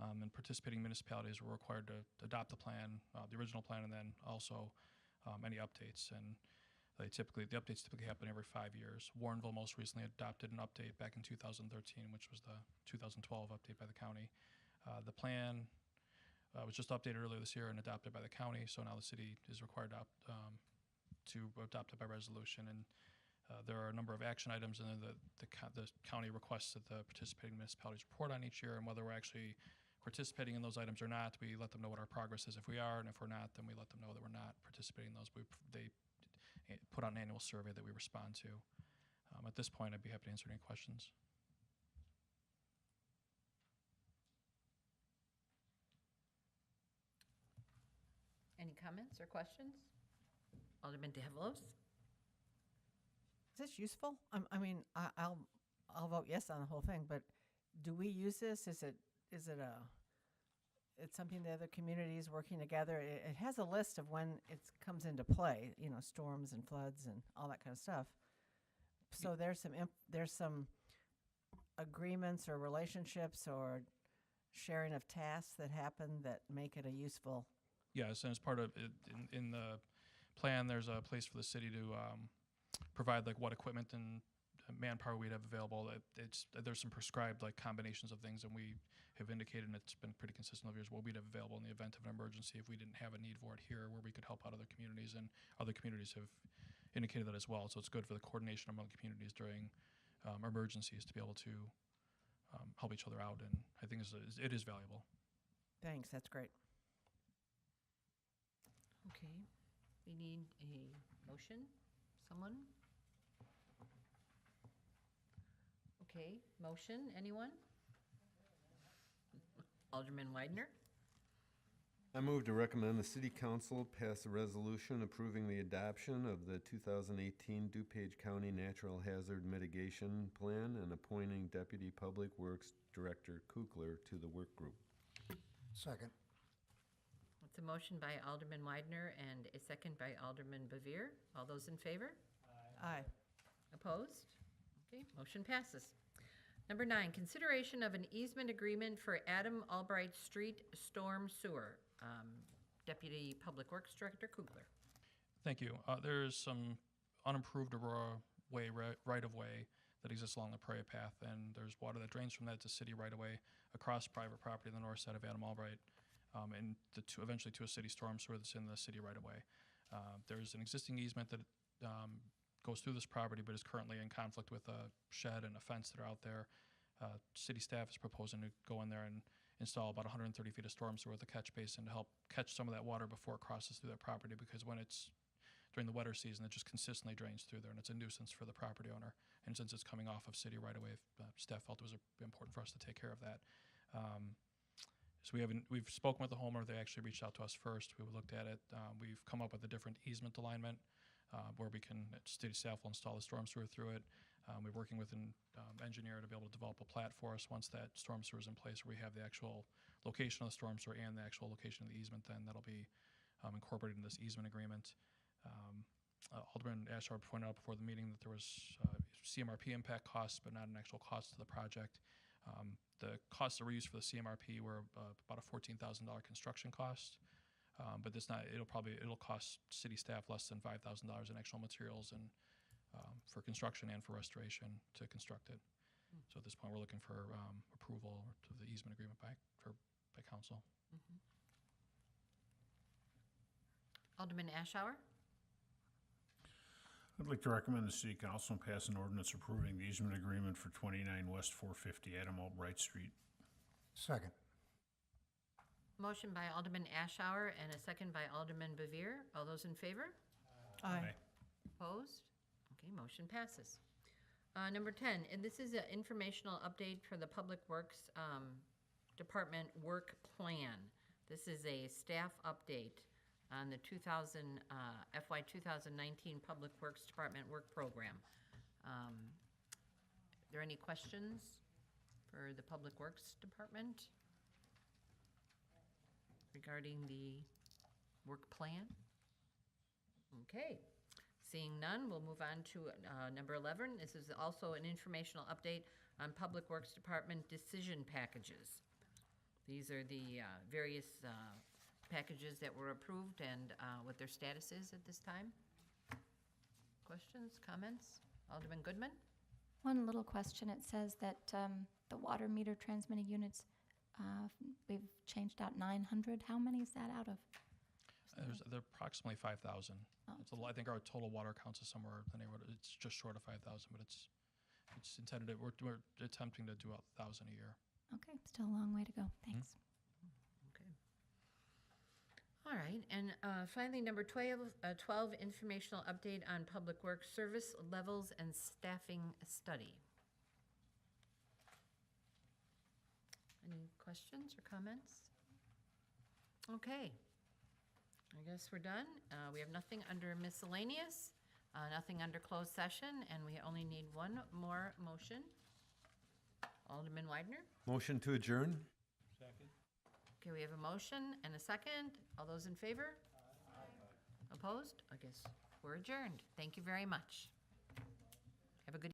Speaker 6: And participating municipalities were required to adopt the plan, the original plan, and then also any updates. And the updates typically happen every 5 years. Warrenville most recently adopted an update back in 2013, which was the 2012 update by the county. The plan was just updated earlier this year and adopted by the county, so now the city is required to adopt it by resolution. And there are a number of action items, and then the county requests that the participating municipalities report on each year, and whether we're actually participating in those items or not, we let them know what our progress is if we are, and if we're not, then we let them know that we're not participating in those. They put out an annual survey that we respond to. At this point, I'd be happy to answer any questions.
Speaker 1: Any comments or questions? Alderman DeHevelos?
Speaker 3: Is this useful? I'll vote yes on the whole thing, but do we use this? Is it it's something the other communities working together? It has a list of when it comes into play, storms and floods and all that kind of stuff. So there's some agreements or relationships or sharing of tasks that happen that make it a useful.
Speaker 6: Yes, and as part of it, in the plan, there's a place for the city to provide like what equipment and manpower we'd have available. There's some prescribed like combinations of things, and we have indicated, and it's been pretty consistent over years, what we'd have available in the event of an emergency if we didn't have a need for it here, where we could help out other communities, and other communities have indicated that as well. So it's good for the coordination among communities during emergencies to be able to help each other out, and I think it is valuable.
Speaker 3: Thanks, that's great.
Speaker 1: Okay, we need a motion. Someone? Okay, motion, anyone? Alderman Widener?
Speaker 7: I move to recommend the City Council pass a resolution approving the adoption of the 2018 DuPage County Natural Hazard Mitigation Plan and appointing Deputy Public Works Director Kukler to the work group.
Speaker 8: Second.
Speaker 1: It's a motion by Alderman Widener and a second by Alderman Bevere. All those in favor?
Speaker 3: Aye.
Speaker 1: Opposed? Okay, motion passes. Number 9, consideration of an easement agreement for Adam Albright Street Storm Sewer. Deputy Public Works Director Kugler.
Speaker 6: Thank you. There's some unimproved Aurora Way right-of-way that exists along the Prairie Path, and there's water that drains from that to city right-of-way across private property on the north side of Adam Albright, and eventually to a city storm sewer that's in the city right-of-way. There's an existing easement that goes through this property, but is currently in conflict with a shed and a fence that are out there. City staff is proposing to go in there and install about 130 feet of storm sewer with a catch basin to help catch some of that water before it crosses through their property, because when it's during the wetter season, it just consistently drains through there, and it's a nuisance for the property owner. And since it's coming off of city right away, staff felt it was important for us to take care of that. So we've spoken with the homeowner. They actually reached out to us first. We looked at it. We've come up with a different easement alignment where we can, city staff will install the storm sewer through it. We're working with an engineer to be able to develop a plat for us once that storm sewer is in place, where we have the actual location of the storm sewer and the actual location of the easement. Then that'll be incorporated in this easement agreement. Alderman Ashar pointed out before the meeting that there was CMRP impact costs, but not an actual cost to the project. The costs that were used for the CMRP were about a $14,000 construction cost, but it'll cost city staff less than $5,000 in actual materials and for construction and for restoration to construct it. So at this point, we're looking for approval to the easement agreement by council.
Speaker 1: Alderman Ashour?
Speaker 16: I'd like to recommend the city council pass an ordinance approving the easement agreement for 29 West 450 Adam Albright Street.
Speaker 8: Second.
Speaker 1: Motion by Alderman Ashour and a second by Alderman Bevere. All those in favor?
Speaker 3: Aye.
Speaker 1: Opposed? Okay, motion passes. Number 10, and this is an informational update for the Public Works Department work plan. This is a staff update on the FY 2019 Public Works Department work program. Are there any questions for the Public Works Department regarding the work plan? Okay. Seeing none, we'll move on to number 11. This is also an informational update on Public Works Department decision packages. These are the various packages that were approved and what their status is at this time. Questions, comments? Alderman Goodman?
Speaker 4: One little question. It says that the water meter transmitting units, we've changed out 900. How many is that out of?
Speaker 6: There are approximately 5,000.
Speaker 4: Oh.
Speaker 6: I think our total water counts is somewhere in the neighborhood. It's just short of 5,000, but it's intended. We're attempting to do 1,000 a year.
Speaker 4: Okay, still a long way to go. Thanks.
Speaker 1: Okay. All right, and finally, number 12, informational update on Public Works service levels and staffing study. Any questions or comments? Okay. I guess we're done. We have nothing under miscellaneous, nothing under closed session, and we only need one more motion. Alderman Widener?
Speaker 7: Motion to adjourn?
Speaker 9: Second.
Speaker 1: Okay, we have a motion and a second. All those in favor? Opposed? I guess we're adjourned. Thank you very much.